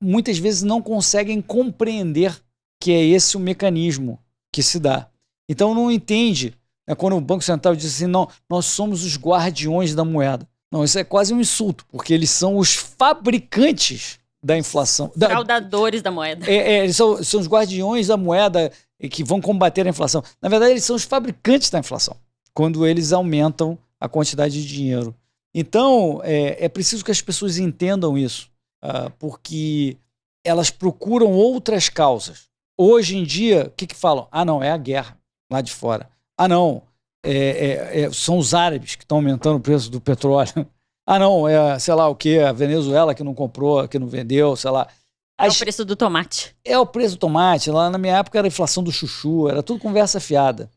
muitas vezes não conseguem compreender que é esse o mecanismo que se dá. Então não entende, né, quando o Banco Central diz assim, não, nós somos os guardiões da moeda. Não, isso é quase um insulto, porque eles são os fabricantes da inflação.
Fraudadores da moeda.
Eles são os guardiões da moeda que vão combater a inflação. Na verdade, eles são os fabricantes da inflação, quando eles aumentam a quantidade de dinheiro. Então, é preciso que as pessoas entendam isso, porque elas procuram outras causas. Hoje em dia, o que falam? Ah, não, é a guerra lá de fora. Ah, não, são os árabes que estão aumentando o preço do petróleo. Ah, não, sei lá o que, a Venezuela que não comprou, que não vendeu, sei lá.
É o preço do tomate.
É o preço do tomate. Lá na minha época era a inflação do chuchu, era tudo conversa fiada.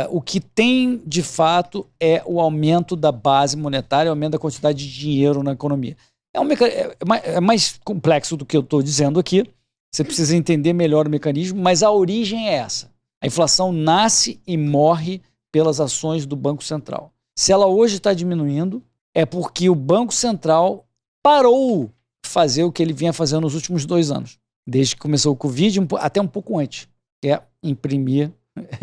O que tem, de fato, é o aumento da base monetária, o aumento da quantidade de dinheiro na economia. É mais complexo do que eu estou dizendo aqui. Você precisa entender melhor o mecanismo, mas a origem é essa. A inflação nasce e morre pelas ações do Banco Central. Se ela hoje está diminuindo, é porque o Banco Central parou de fazer o que ele vinha fazendo nos últimos 2 anos, desde que começou o Covid, até um pouco antes, que é imprimir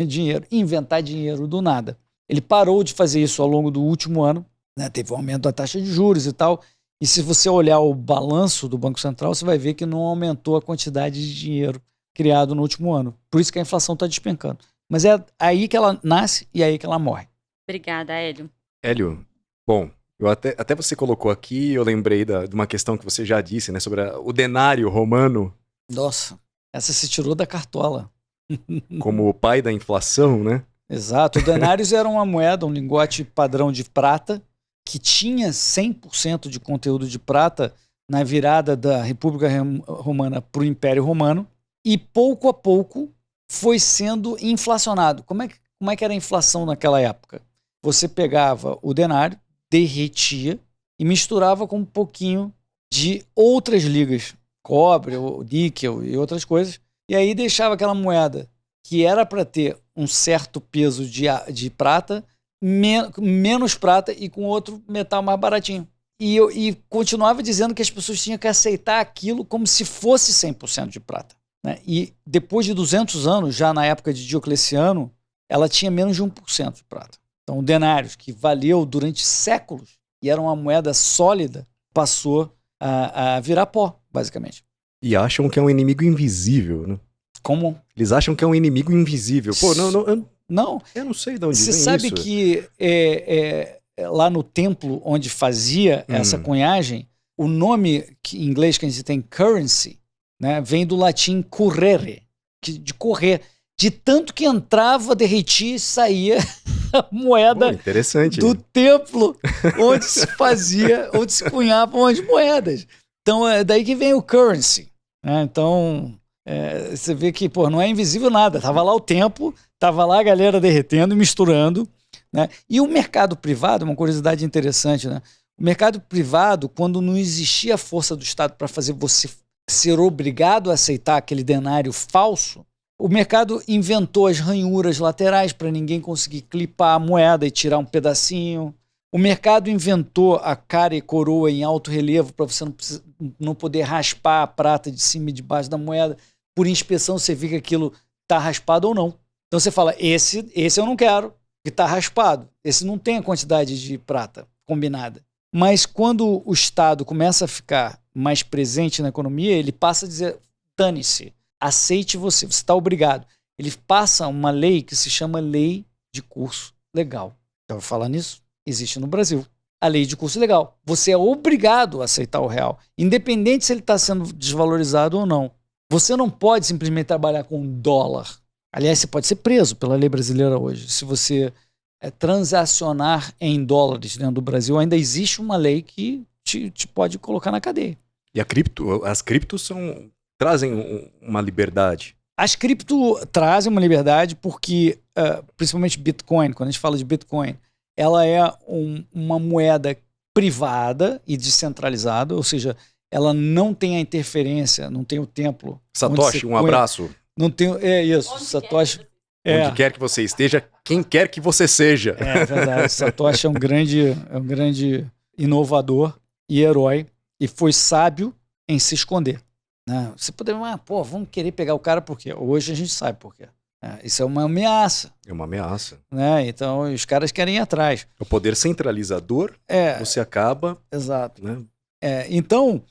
dinheiro, inventar dinheiro do nada. Ele parou de fazer isso ao longo do último ano, né? Teve um aumento da taxa de juros e tal, e se você olhar o balanço do Banco Central, você vai ver que não aumentou a quantidade de dinheiro criado no último ano. Por isso que a inflação está despencando. Mas é aí que ela nasce e é aí que ela morre.
Obrigada, Hélio.
Hélio, bom, até você colocou aqui, eu lembrei de uma questão que você já disse, né, sobre o denário romano.
Nossa, essa se tirou da cartola.
Como o pai da inflação, né?
Exato. O denários era uma moeda, um lingote padrão de prata, que tinha 100% de conteúdo de prata na virada da República Romana para o Império Romano, e pouco a pouco foi sendo inflacionado. Como é que era a inflação naquela época? Você pegava o denário, derretia e misturava com um pouquinho de outras ligas, cobre, níquel e outras coisas, e aí deixava aquela moeda que era para ter um certo peso de prata, menos prata e com outro metal mais baratinho. E continuava dizendo que as pessoas tinham que aceitar aquilo como se fosse 100% de prata, né? E depois de 200 anos, já na época de Diocleciano, ela tinha menos de 1% de prata. Então o denário, que valeu durante séculos e era uma moeda sólida, passou a virar pó, basicamente.
E acham que é um inimigo invisível, né?
Como?
Eles acham que é um inimigo invisível. Pô,
não.
Eu não sei de onde vem
Você
isso.
sabe que lá no templo onde fazia essa cunhagem, o nome em inglês que a gente tem, currency, né, vem do latim currere, de correr. De tanto que entrava, derretia e saía a moeda
interessante.
Do templo onde se fazia, onde se cunhavam as moedas. Então é daí que vem o currency, né? Então você vê que não é invisível nada. Tava lá o tempo, tava lá a galera derretendo e misturando, né? E o mercado privado, uma curiosidade interessante, né? O mercado privado, quando não existia a força do Estado para fazer você ser obrigado a aceitar aquele denário falso, o mercado inventou as ranhuras laterais para ninguém conseguir clipar a moeda e tirar um pedacinho. O mercado inventou a cara e coroa em alto relevo para você não poder raspar a prata de cima e de baixo da moeda. Por inspeção você vê que aquilo está raspado ou não. Então você fala, esse eu não quero, que está raspado. Esse não tem a quantidade de prata combinada. Mas quando o Estado começa a ficar mais presente na economia, ele passa a dizer, dane-se. Aceite você está obrigado. Ele passa uma lei que se chama Lei de Curso Legal. Já vou falar nisso? Existe no Brasil. A Lei de Curso Legal. Você é obrigado a aceitar o real, independente se ele está sendo desvalorizado ou não. Você não pode simplesmente trabalhar com dólar. Aliás, você pode ser preso pela lei brasileira hoje. Se você transacionar em dólares dentro do Brasil, ainda existe uma lei que te pode colocar na cadeia.
E as criptos trazem uma liberdade.
As cripto trazem uma liberdade porque, principalmente Bitcoin, quando a gente fala de Bitcoin, ela é uma moeda privada e descentralizada, ou seja, ela não tem a interferência, não tem o templo.
Satoshi, um abraço.
Não tem, isso, onde Satoshi.
Onde quer que você esteja, quem quer que você seja.
É verdade, Satoshi é um grande inovador e herói, e foi sábio em se esconder. Né? Você poderia, vamos querer pegar o cara por quê? Hoje a gente sabe por quê. Isso é uma ameaça.
É uma ameaça.
Né? Então os caras querem ir atrás.
O poder centralizador, você acaba...
Exato.
Né?
Então,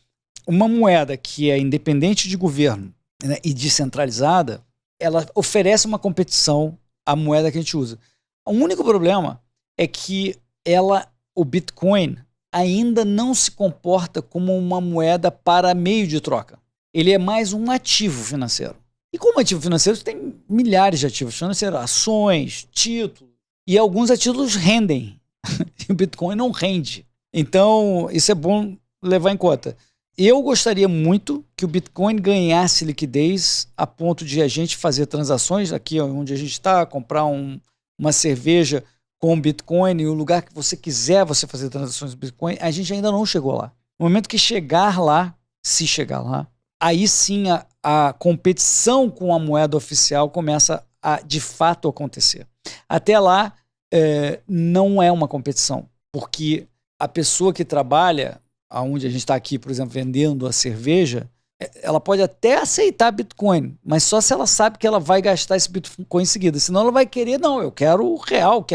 uma moeda que é independente de governo, né, e descentralizada, ela oferece uma competição à moeda que a gente usa. O único problema é que o Bitcoin ainda não se comporta como uma moeda para meio de troca. Ele é mais um ativo financeiro. E como ativo financeiro, você tem milhares de ativos financeiros, ações, títulos, e alguns ativos rendem. E o Bitcoin não rende. Então, isso é bom levar em conta. Eu gostaria muito que o Bitcoin ganhasse liquidez a ponto de a gente fazer transações aqui onde a gente está, comprar uma cerveja com Bitcoin e o lugar que você quiser você fazer transações de Bitcoin. A gente ainda não chegou lá. No momento que chegar lá, se chegar lá, aí sim a competição com a moeda oficial começa a de fato acontecer. Até lá, não é uma competição, porque a pessoa que trabalha, onde a gente está aqui, por exemplo, vendendo a cerveja, ela pode até aceitar Bitcoin, mas só se ela sabe que ela vai gastar esse Bitcoin em seguida. Senão ela vai querer, não, eu quero o real,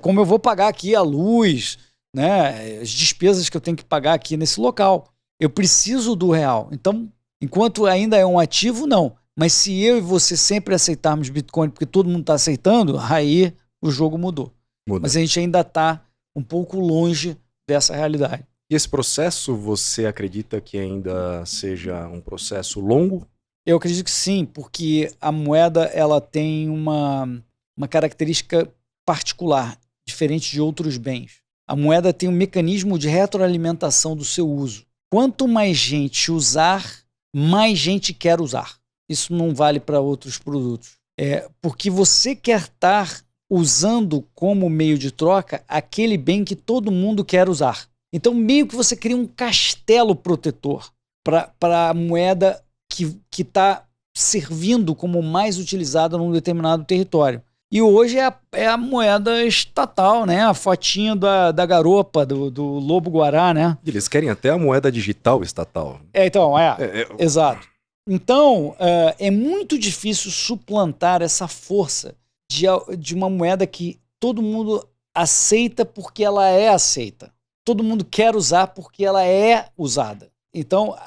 como eu vou pagar aqui a luz, né, as despesas que eu tenho que pagar aqui nesse local. Eu preciso do real. Então, enquanto ainda é um ativo, não. Mas se eu e você sempre aceitarmos Bitcoin porque todo mundo está aceitando, aí o jogo mudou.
Muda.
Mas a gente ainda está um pouco longe dessa realidade.
E esse processo, você acredita que ainda seja um processo longo?
Eu acredito que sim, porque a moeda ela tem uma característica particular, diferente de outros bens. A moeda tem um mecanismo de retroalimentação do seu uso. Quanto mais gente usar, mais gente quer usar. Isso não vale para outros produtos. Porque você quer estar usando como meio de troca aquele bem que todo mundo quer usar. Então, meio que você cria um castelo protetor para a moeda que está servindo como mais utilizada num determinado território. E hoje é a moeda estatal, né? A fotinha da garopa, do lobo-guará, né?
Eles querem até a moeda digital estatal.
Exato. Então, é muito difícil suplantar essa força de uma moeda que todo mundo aceita porque ela é aceita. Todo mundo quer usar porque ela é usada. Então,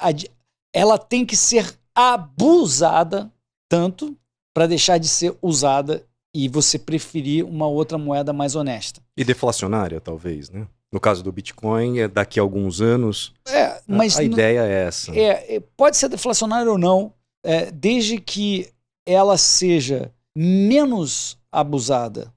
ela tem que ser abusada tanto para deixar de ser usada e você preferir uma outra moeda mais honesta.
E deflacionária, talvez, né? No caso do Bitcoin, daqui a alguns anos,
mas
a ideia é essa.
Pode ser deflacionária ou não, desde que ela seja menos abusada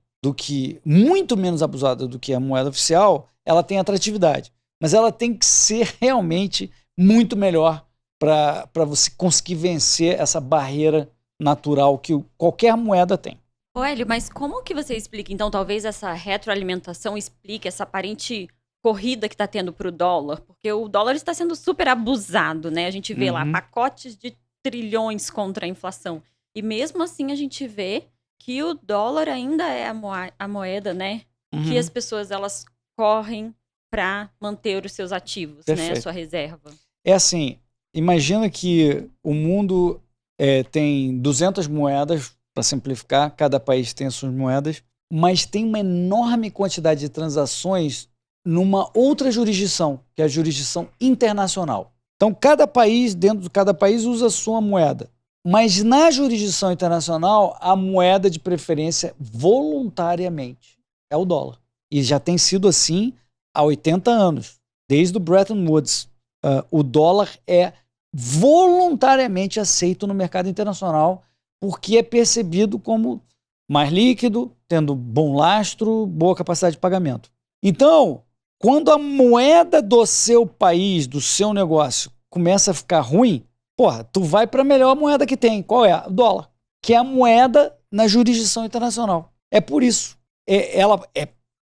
muito menos abusada do que a moeda oficial, ela tem atratividade. Mas ela tem que ser realmente muito melhor para você conseguir vencer essa barreira natural que qualquer moeda tem.
Ô, Hélio, mas como que você explica, então, talvez essa retroalimentação explique essa aparente corrida que está tendo para o dólar? Porque o dólar está sendo super abusado, né? A gente vê lá pacotes de trilhões contra a inflação. E mesmo assim a gente vê que o dólar ainda é a moeda, né? Que as pessoas, elas correm para manter os seus ativos, né? A sua reserva.
É assim, imagina que o mundo tem 200 moedas, para simplificar, cada país tem as suas moedas, mas tem uma enorme quantidade de transações numa outra jurisdição, que é a jurisdição internacional. Então, cada país, dentro de cada país, usa a sua moeda. Mas na jurisdição internacional, a moeda de preferência voluntariamente é o dólar. E já tem sido assim há 80 anos, desde o Bretton Woods. O dólar é voluntariamente aceito no mercado internacional porque é percebido como mais líquido, tendo bom lastro, boa capacidade de pagamento. Então, quando a moeda do seu país, do seu negócio, começa a ficar ruim, tu vai para a melhor moeda que tem. Qual é? O dólar, que é a moeda na jurisdição internacional. É por isso. Ela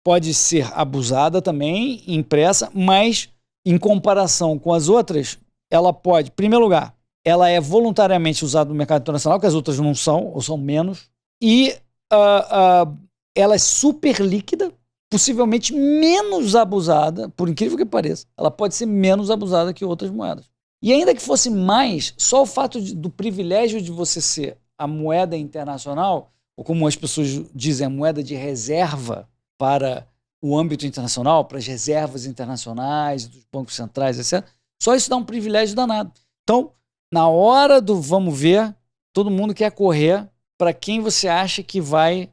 pode ser abusada também, impressa, mas em comparação com as outras, ela pode, em primeiro lugar, ela é voluntariamente usada no mercado internacional, que as outras não são, ou são menos, e ela é super líquida, possivelmente menos abusada, por incrível que pareça. Ela pode ser menos abusada que outras moedas. E ainda que fosse mais, só o fato do privilégio de você ser a moeda internacional, ou como as pessoas dizem, a moeda de reserva para o âmbito internacional, para as reservas internacionais, dos bancos centrais, etc., só isso dá um privilégio danado. Então, na hora do vamos ver, todo mundo quer correr para quem você acha que vai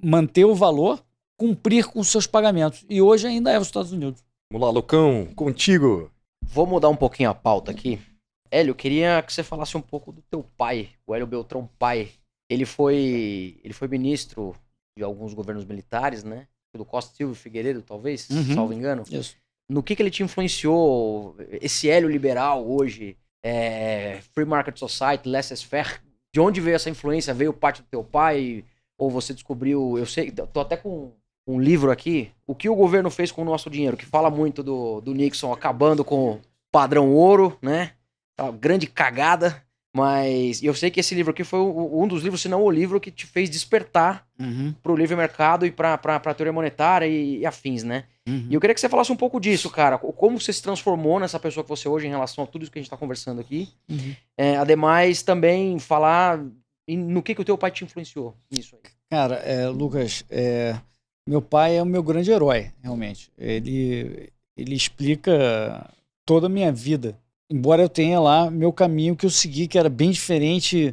manter o valor, cumprir com seus pagamentos. E hoje ainda é os Estados Unidos.
Vamos lá, Lucão, contigo.
Vou mudar um pouquinho a pauta aqui. Hélio, eu queria que você falasse um pouco do teu pai, o Hélio Beltrão pai. Ele foi ministro de alguns governos militares, né? Do Costa Silva e Figueiredo, talvez,
Uhum.
salvo engano.
Isso.
No que ele te influenciou, esse hélio liberal hoje, Free Market Society, laissez-faire, de onde veio essa influência? Veio parte do teu pai? Ou você descobriu, eu sei, tô até com um livro aqui, O que o governo fez com o nosso dinheiro, que fala muito do Nixon acabando com o padrão ouro, né? Uma grande cagada, mas eu sei que esse livro aqui foi um dos livros, se não o livro, que te fez despertar
Uhum.
pro livre mercado e pra teoria monetária e afins, né?
Uhum.
E eu queria que você falasse um pouco disso, cara. Como você se transformou nessa pessoa que você é hoje em relação a tudo isso que a gente tá conversando aqui.
Uhum.
Ademais, também falar no que o teu pai te influenciou nisso aí.
Cara, Lucas, meu pai é o meu grande herói, realmente. Ele explica toda a minha vida. Embora eu tenha lá meu caminho que eu segui, que era bem diferente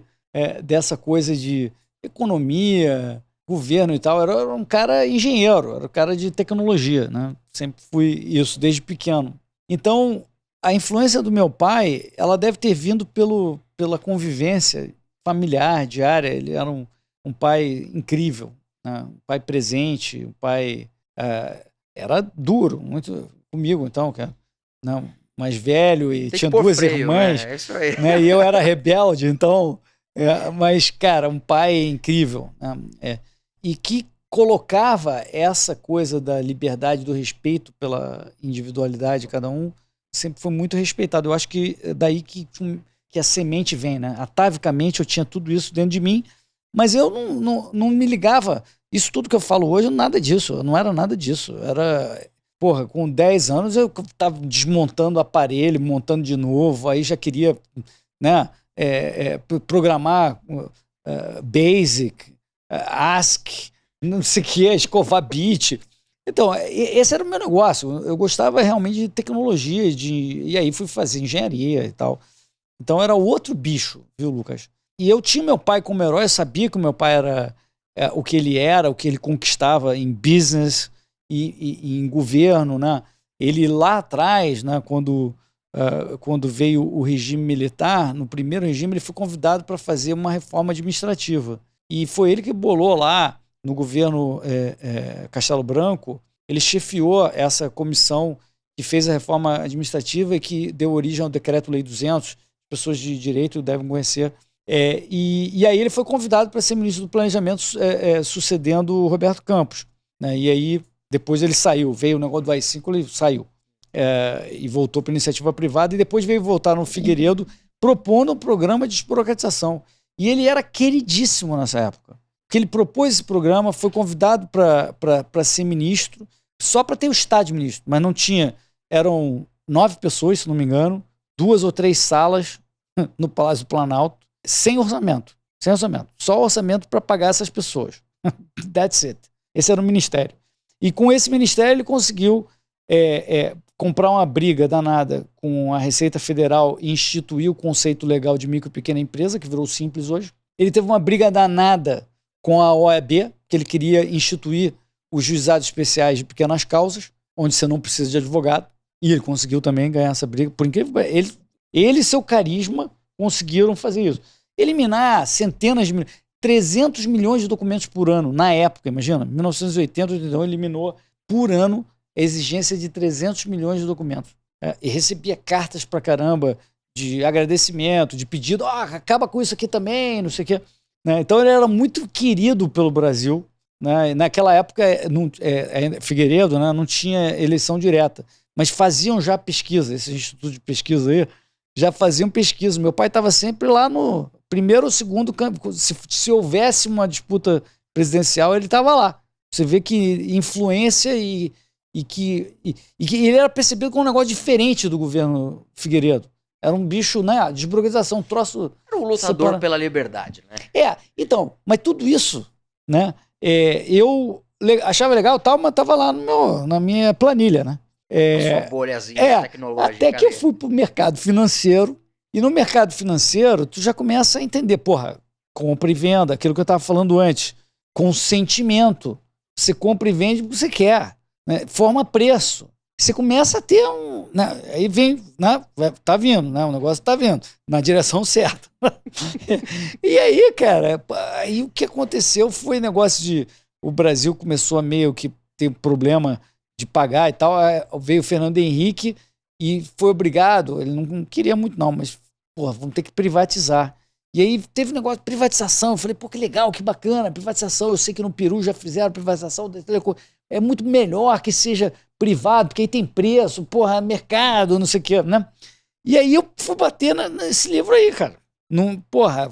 dessa coisa de economia, governo e tal. Eu era um cara engenheiro, era um cara de tecnologia, né? Sempre fui isso, desde pequeno. Então, a influência do meu pai, ela deve ter vindo pela convivência familiar, diária. Ele era um pai incrível, né? Um pai presente, um pai... era duro, muito comigo, então, cara. Não, mais velho e
Tem
tinha
que pôr
duas
freio,
irmãs,
né? É isso aí.
né? E eu era rebelde, então... mas, cara, um pai incrível, né? E que colocava essa coisa da liberdade, do respeito pela individualidade de cada um, sempre foi muito respeitado. Eu acho que é daí que a semente vem, né? Atavicamente eu tinha tudo isso dentro de mim, mas eu não me ligava. Isso tudo que eu falo hoje, nada disso. Eu não era nada disso. Era... Porra, com 10 anos eu estava desmontando o aparelho, montando de novo, aí já queria, né, programar Basic, ASCII, não sei o que, escovar bit. Então, esse era o meu negócio. Eu gostava realmente de tecnologia, e aí fui fazer engenharia e tal. Então era outro bicho, viu, Lucas? E eu tinha meu pai como herói, eu sabia que o meu pai era o que ele era, o que ele conquistava em business e em governo, né? Ele lá atrás, né, quando veio o regime militar, no primeiro regime, ele foi convidado para fazer uma reforma administrativa. E foi ele que bolou lá, no governo Castelo Branco, ele chefiou essa comissão que fez a reforma administrativa e que deu origem ao Decreto-Lei 200, pessoas de direito devem conhecer. E aí ele foi convidado para ser ministro do Planejamento, sucedendo o Roberto Campos, né? E aí depois ele saiu, veio o negócio do AI-5, ele saiu e voltou para iniciativa privada, e depois veio voltar no Figueiredo propondo um programa de desburocratização. E ele era queridíssimo nessa época, porque ele propôs esse programa, foi convidado para ser ministro, só para ter o estado de ministro, mas não tinha, eram 9 pessoas, se não me engano, 2 ou 3 salas no Palácio do Planalto, sem orçamento, só orçamento para pagar essas pessoas. That's it. Esse era o ministério. E com esse ministério ele conseguiu comprar uma briga danada com a Receita Federal e instituir o conceito legal de micro e pequena empresa, que virou simples hoje. Ele teve uma briga danada com a OAB, que ele queria instituir os juizados especiais de pequenas causas, onde você não precisa de advogado, e ele conseguiu também ganhar essa briga. Por incrível que ele e seu carisma conseguiram fazer isso. Eliminar centenas de milhões, 300 milhões de documentos por ano, na época, imagina, 1980, então eliminou por ano a exigência de 300 milhões de documentos. E recebia cartas pra caramba de agradecimento, de pedido, acaba com isso aqui também, não sei o quê. Né? Então ele era muito querido pelo Brasil. Né? Naquela época, Figueiredo, né, não tinha eleição direta, mas faziam já pesquisa, esses institutos de pesquisa aí, já faziam pesquisa. Meu pai estava sempre lá no primeiro ou segundo campo. Se houvesse uma disputa presidencial, ele estava lá. Você vê que influência e que ele era percebido como um negócio diferente do governo Figueiredo. Era um bicho, né? Desburocratização, um troço...
Era um lutador pela liberdade, né?
Então, mas tudo isso, né? Eu achava legal, tal, mas estava lá na minha planilha, né?
A sua bolhazinha tecnológica.
Até que eu fui pro mercado financeiro, e no mercado financeiro tu já começa a entender, compra e venda, aquilo que eu estava falando antes, consentimento, você compra e vende o que você quer, né? Forma preço, você começa a ter né? Aí vem, né? Tá vindo, né? O negócio tá vindo, na direção certa. E aí, cara, aí o que aconteceu foi negócio de o Brasil começou a meio que ter problema de pagar e tal, veio o Fernando Henrique e foi obrigado, ele não queria muito não, mas, porra, vamos ter que privatizar. E aí teve um negócio de privatização, eu falei, pô, que legal, que bacana, privatização, eu sei que no Peru já fizeram privatização da telecom, é muito melhor que seja privado, porque aí tem preço, porra, mercado, não sei o que, né? E aí eu fui bater nesse livro aí, cara.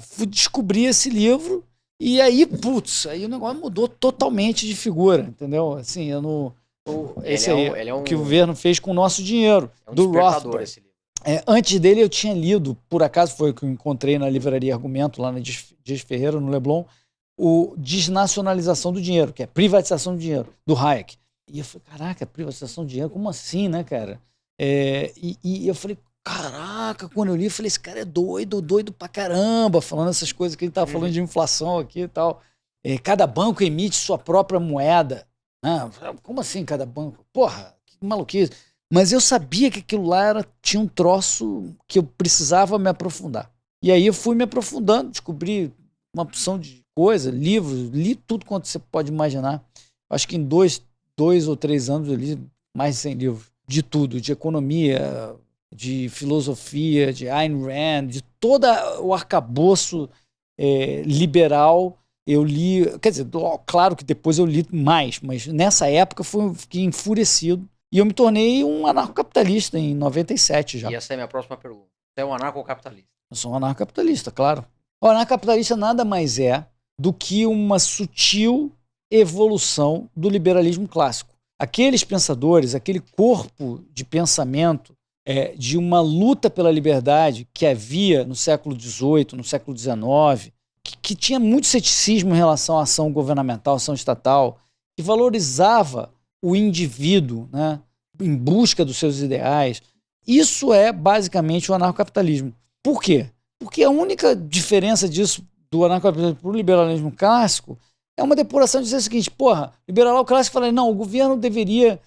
Fui descobrir esse livro e aí, putz, aí o negócio mudou totalmente de figura, entendeu? Assim, eu não... Esse aí, o que o governo fez com o nosso dinheiro, do Rothbard. Esse livro. Antes dele eu tinha lido, por acaso foi o que eu encontrei na livraria Argumento, lá na Dias Ferreira, no Leblon, o Desnacionalização do Dinheiro, que é privatização do dinheiro, do Hayek. E eu falei, caraca, privatização do dinheiro, como assim, né, cara? E eu falei, caraca, quando eu li, eu falei, esse cara é doido pra caramba, falando essas coisas que ele tava falando de inflação aqui e tal. Cada banco emite sua própria moeda. Como assim cada banco? Porra, que maluquice. Mas eu sabia que aquilo lá tinha um troço que eu precisava me aprofundar. E aí eu fui me aprofundando, descobri uma opção de coisa, livros, li tudo quanto você pode imaginar. Acho que em dois ou 3 anos eu li mais de 100 livros. De tudo, de economia, de filosofia, de Ayn Rand, de todo o arcabouço liberal. Eu li, quer dizer, claro que depois eu li mais, mas nessa época fiquei enfurecido. E eu me tornei um anarcocapitalista em 97 já.
E essa é a minha próxima pergunta. Você é um anarcocapitalista?
Eu sou um anarcocapitalista, claro. O anarcocapitalista nada mais é do que uma sutil evolução do liberalismo clássico. Aqueles pensadores, aquele corpo de pensamento de uma luta pela liberdade que havia no século XVIII, no século XIX, que tinha muito ceticismo em relação à ação governamental, ação estatal, que valorizava o indivíduo, né, em busca dos seus ideais. Isso é basicamente o anarcocapitalismo. Por quê? Porque a única diferença disso do anarcocapitalismo para o liberalismo clássico é uma depuração de dizer o seguinte, porra, liberal clássico fala, não, o governo deveria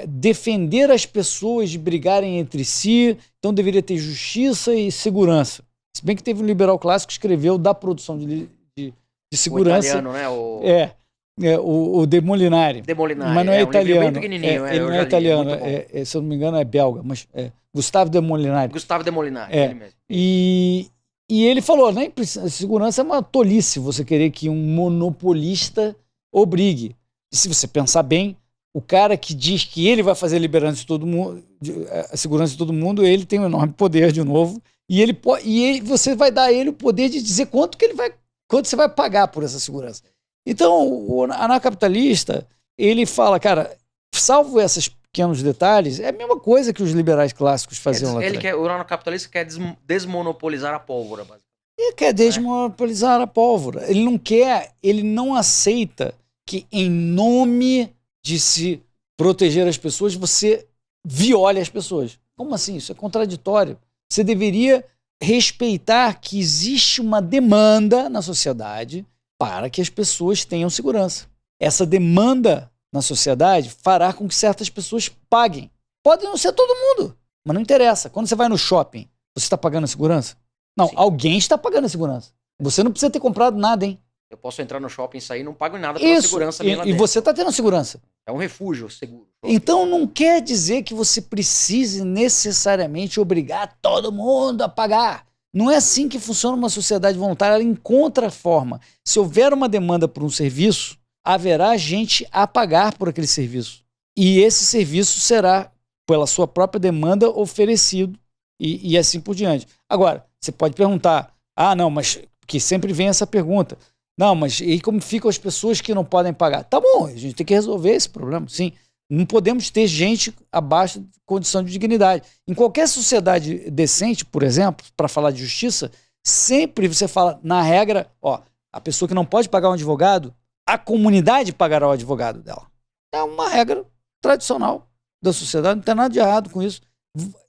defender as pessoas de brigarem entre si, então deveria ter justiça e segurança. Se bem que teve um liberal clássico que escreveu da produção de segurança.
O italiano, né?
O De Molinari. Mas não é italiano.
Bem pequenininho,
ele não é italiano. Se eu não me engano, é belga, mas Gustavo De Molinari.
Gustavo De Molinari, ele mesmo.
E ele falou, né? Segurança é uma tolice você querer que um monopolista obrigue. E se você pensar bem, o cara que diz que ele vai fazer a segurança de todo mundo, ele tem um enorme poder de novo. E você vai dar a ele o poder de dizer quanto você vai pagar por essa segurança. Então, o anarcocapitalista, ele fala, cara, salvo esses pequenos detalhes, é a mesma coisa que os liberais clássicos faziam lá atrás.
O anarcocapitalista quer desmonopolizar a pólvora, basicamente.
Ele quer desmonopolizar a pólvora. Ele não aceita que, em nome de se proteger as pessoas, você viole as pessoas. Como assim? Isso é contraditório. Você deveria respeitar que existe uma demanda na sociedade para que as pessoas tenham segurança. Essa demanda na sociedade fará com que certas pessoas paguem. Pode não ser todo mundo, mas não interessa. Quando você vai no shopping, você está pagando a segurança? Não, Sim. Alguém está pagando a segurança. Você não precisa ter comprado nada, hein?
Eu posso entrar no shopping e sair e não pago nada pela segurança.
E você está tendo segurança.
É um refúgio seguro.
Então não quer dizer que você precise necessariamente obrigar todo mundo a pagar. Não é assim que funciona uma sociedade voluntária, ela encontra a forma. Se houver uma demanda por um serviço, haverá gente a pagar por aquele serviço. E esse serviço será, pela sua própria demanda, oferecido e assim por diante. Agora, você pode perguntar, não, mas que sempre vem essa pergunta. Não, mas e como ficam as pessoas que não podem pagar? Tá bom, a gente tem que resolver esse problema, sim. Não podemos ter gente abaixo de condição de dignidade. Em qualquer sociedade decente, por exemplo, para falar de justiça, sempre você fala, na regra, a pessoa que não pode pagar um advogado, a comunidade pagará o advogado dela. É uma regra tradicional da sociedade, não tem nada de errado com isso.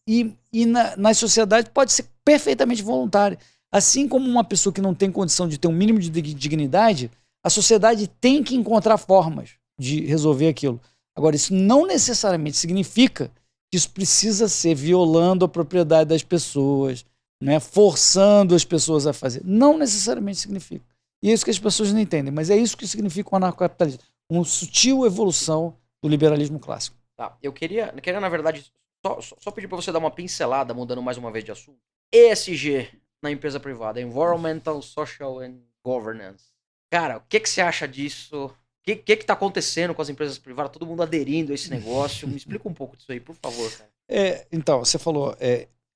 E nas sociedades pode ser perfeitamente voluntária. Assim como uma pessoa que não tem condição de ter um mínimo de dignidade, a sociedade tem que encontrar formas de resolver aquilo. Agora, isso não necessariamente significa que isso precisa ser violando a propriedade das pessoas, né, forçando as pessoas a fazer. Não necessariamente significa. E é isso que as pessoas não entendem, mas é isso que significa o anarcocapitalismo. Uma sutil evolução do liberalismo clássico.
Tá, eu queria na verdade, só pedir para você dar uma pincelada, mudando mais uma vez de assunto. ESG na empresa privada, Environmental, Social and Governance. Cara, o que você acha disso? O que tá acontecendo com as empresas privadas? Todo mundo aderindo a esse negócio? Me explica um pouco disso aí, por favor, cara.
Então, você falou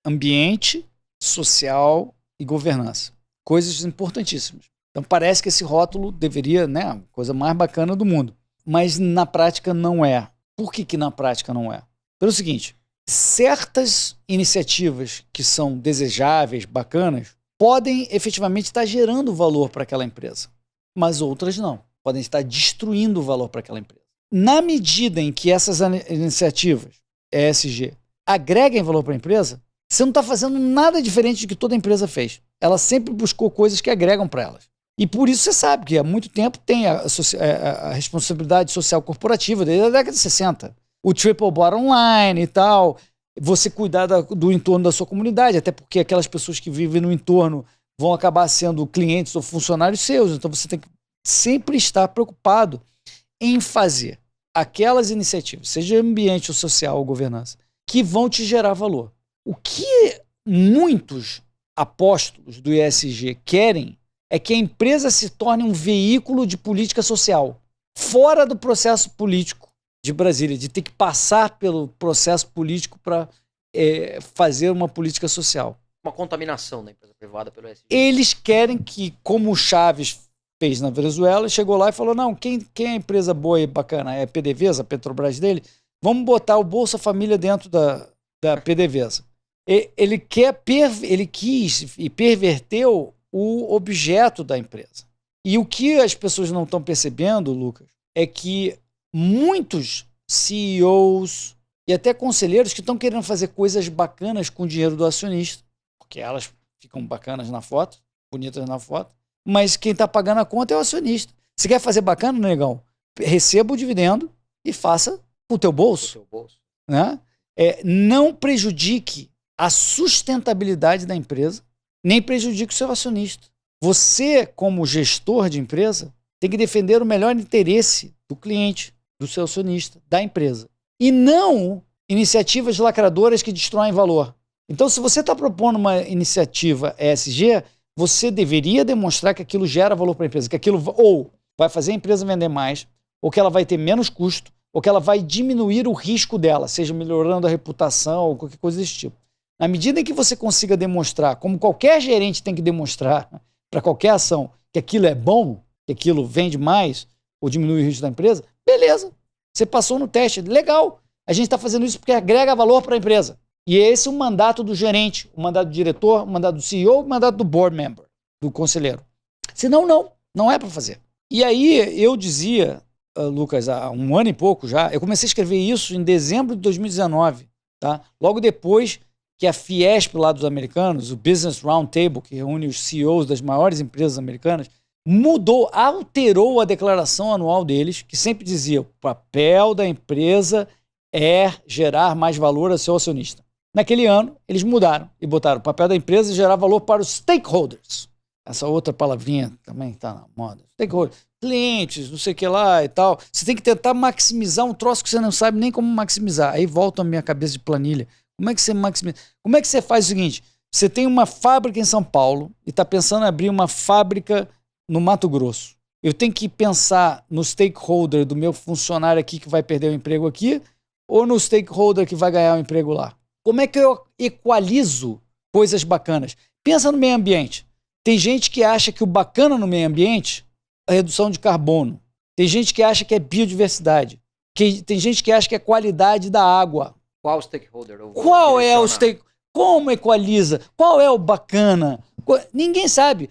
ambiente, social e governança. Coisas importantíssimas. Então parece que esse rótulo deveria, né, a coisa mais bacana do mundo. Mas na prática não é. Por que na prática não é? Pelo seguinte, certas iniciativas que são desejáveis, bacanas, podem efetivamente estar gerando valor para aquela empresa, mas outras não. Podem estar destruindo o valor para aquela empresa. Na medida em que essas iniciativas, ESG, agreguem valor para a empresa, você não está fazendo nada diferente do que toda empresa fez. Ela sempre buscou coisas que agregam para elas. E por isso você sabe que há muito tempo tem a responsabilidade social corporativa, desde a década de 60. O triple bottom line e tal, você cuidar do entorno da sua comunidade, até porque aquelas pessoas que vivem no entorno vão acabar sendo clientes ou funcionários seus. Então você tem que sempre estar preocupado em fazer aquelas iniciativas, seja ambiente ou social ou governança, que vão te gerar valor. O que muitos apóstolos do ESG querem é que a empresa se torne um veículo de política social, fora do processo político de Brasília, de ter que passar pelo processo político para fazer uma política social.
Uma contaminação da empresa privada pelo ESG.
Eles querem que, como o Chaves fez na Venezuela, chegou lá e falou, não, quem é empresa boa e bacana? É a PDVSA, a Petrobras dele? Vamos botar o Bolsa Família dentro da PDVSA. Ele quis e perverteu o objeto da empresa. E o que as pessoas não estão percebendo, Lucas, é que muitos CEOs e até conselheiros que estão querendo fazer coisas bacanas com o dinheiro do acionista, porque elas ficam bacanas na foto, bonitas na foto, mas quem está pagando a conta é o acionista. Se quer fazer bacana, negão, receba o dividendo e faça o teu bolso. Né? Não prejudique a sustentabilidade da empresa, nem prejudique o seu acionista. Você, como gestor de empresa, tem que defender o melhor interesse do cliente, do seu acionista, da empresa. E não iniciativas lacradoras que destroem valor. Então, se você está propondo uma iniciativa ESG, você deveria demonstrar que aquilo gera valor para a empresa, que aquilo ou vai fazer a empresa vender mais, ou que ela vai ter menos custo, ou que ela vai diminuir o risco dela, seja melhorando a reputação ou qualquer coisa desse tipo. Na medida em que você consiga demonstrar, como qualquer gerente tem que demonstrar para qualquer ação, que aquilo é bom, que aquilo vende mais ou diminui o risco da empresa, beleza, você passou no teste, legal. A gente está fazendo isso porque agrega valor para a empresa. E esse é o mandato do gerente, o mandato do diretor, o mandato do CEO, o mandato do board member, do conselheiro. Senão, não é para fazer. E aí eu dizia, Lucas, há um ano e pouco já, eu comecei a escrever isso em dezembro de 2019, tá? Logo depois que a Fiesp lá dos americanos, o Business Roundtable, que reúne os CEOs das maiores empresas americanas, alterou a declaração anual deles, que sempre dizia: o papel da empresa é gerar mais valor ao seu acionista. Naquele ano, eles mudaram e botaram: o papel da empresa é gerar valor para os stakeholders. Essa outra palavrinha também está na moda. Stakeholders, clientes, não sei o que lá e tal. Você tem que tentar maximizar um troço que você não sabe nem como maximizar. Aí volta a minha cabeça de planilha. Como é que você maximiza? Como é que você faz o seguinte? Você tem uma fábrica em São Paulo e está pensando em abrir uma fábrica no Mato Grosso. Eu tenho que pensar no stakeholder do meu funcionário aqui que vai perder o emprego aqui ou no stakeholder que vai ganhar o emprego lá? Como é que eu equalizo coisas bacanas? Pensa no meio ambiente. Tem gente que acha que o bacana no meio ambiente é a redução de carbono. Tem gente que acha que é biodiversidade. Tem gente que acha que é qualidade da água.
Qual o stakeholder?
Qual é o stakeholder? Como equaliza? Qual é o bacana? Ninguém sabe.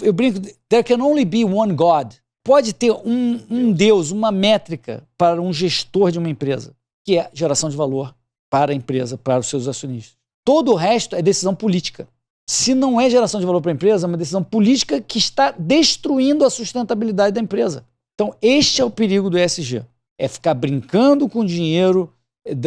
Eu brinco, there can only be one God. Pode ter um Deus, uma métrica para um gestor de uma empresa, que é geração de valor para a empresa, para os seus acionistas. Todo o resto é decisão política. Se não é geração de valor para a empresa, é uma decisão política que está destruindo a sustentabilidade da empresa. Então, este é o perigo do ESG. É ficar brincando com o dinheiro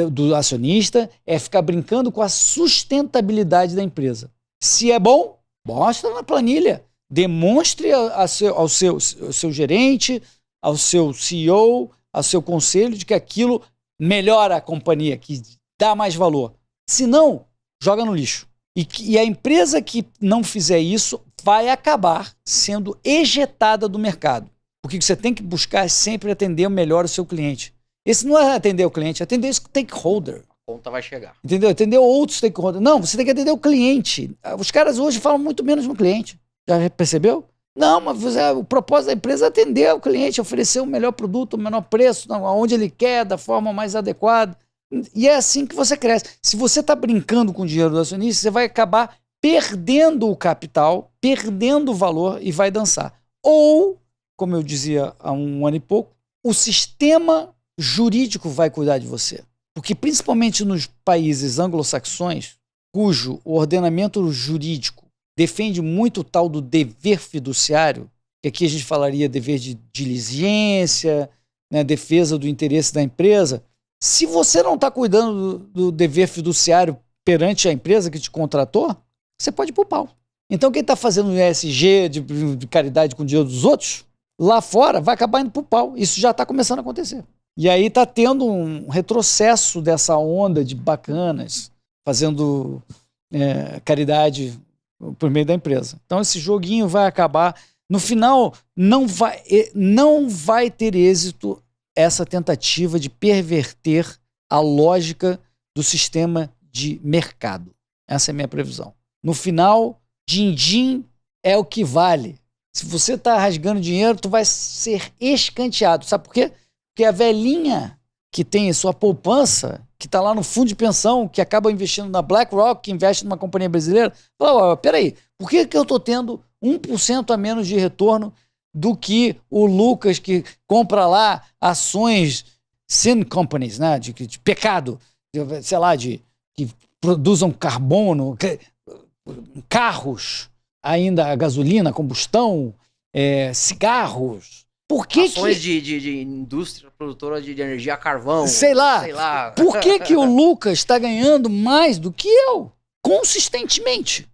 do acionista, é ficar brincando com a sustentabilidade da empresa. Se é bom, mostra na planilha. Demonstre ao seu gerente, ao seu CEO, ao seu conselho de que aquilo melhora a companhia, que dá mais valor. Se não, joga no lixo. E a empresa que não fizer isso vai acabar sendo ejetada do mercado. Porque o que você tem que buscar é sempre atender melhor o seu cliente. Esse não é atender o cliente, é atender o stakeholder.
A conta vai chegar.
Entendeu? Atender outro stakeholder. Não, você tem que atender o cliente. Os caras hoje falam muito menos no cliente. Já percebeu? Não, mas o propósito da empresa é atender o cliente, oferecer o melhor produto, o menor preço, aonde ele quer, da forma mais adequada. E é assim que você cresce. Se você está brincando com o dinheiro do acionista, você vai acabar perdendo o capital, perdendo o valor e vai dançar. Ou, como eu dizia há um ano e pouco, o sistema jurídico vai cuidar de você. Porque principalmente nos países anglo-saxões, cujo ordenamento jurídico defende muito o tal do dever fiduciário, que aqui a gente falaria dever de diligência, né, defesa do interesse da empresa. Se você não está cuidando do dever fiduciário perante a empresa que te contratou, você pode ir pro pau. Então quem está fazendo ESG de caridade com o dinheiro dos outros, lá fora vai acabar indo pro pau. Isso já está começando a acontecer. E aí está tendo um retrocesso dessa onda de bacanas fazendo caridade por meio da empresa. Então esse joguinho vai acabar. No final, não vai ter êxito essa tentativa de perverter a lógica do sistema de mercado. Essa é a minha previsão. No final, din-din é o que vale. Se você está rasgando dinheiro, tu vai ser escanteado. Sabe por quê? Porque a velhinha que tem sua poupança, que está lá no fundo de pensão, que acaba investindo na BlackRock, que investe numa companhia brasileira, fala, peraí, por que eu estou tendo 1% a menos de retorno do que o Lucas, que compra lá ações sin companies, né, de pecado, sei lá, que produzam carbono, carros, ainda a gasolina, combustão, cigarros. Por que
ações de indústria produtora de energia a carvão.
Sei lá. Por que o Lucas está ganhando mais do que eu? Consistentemente.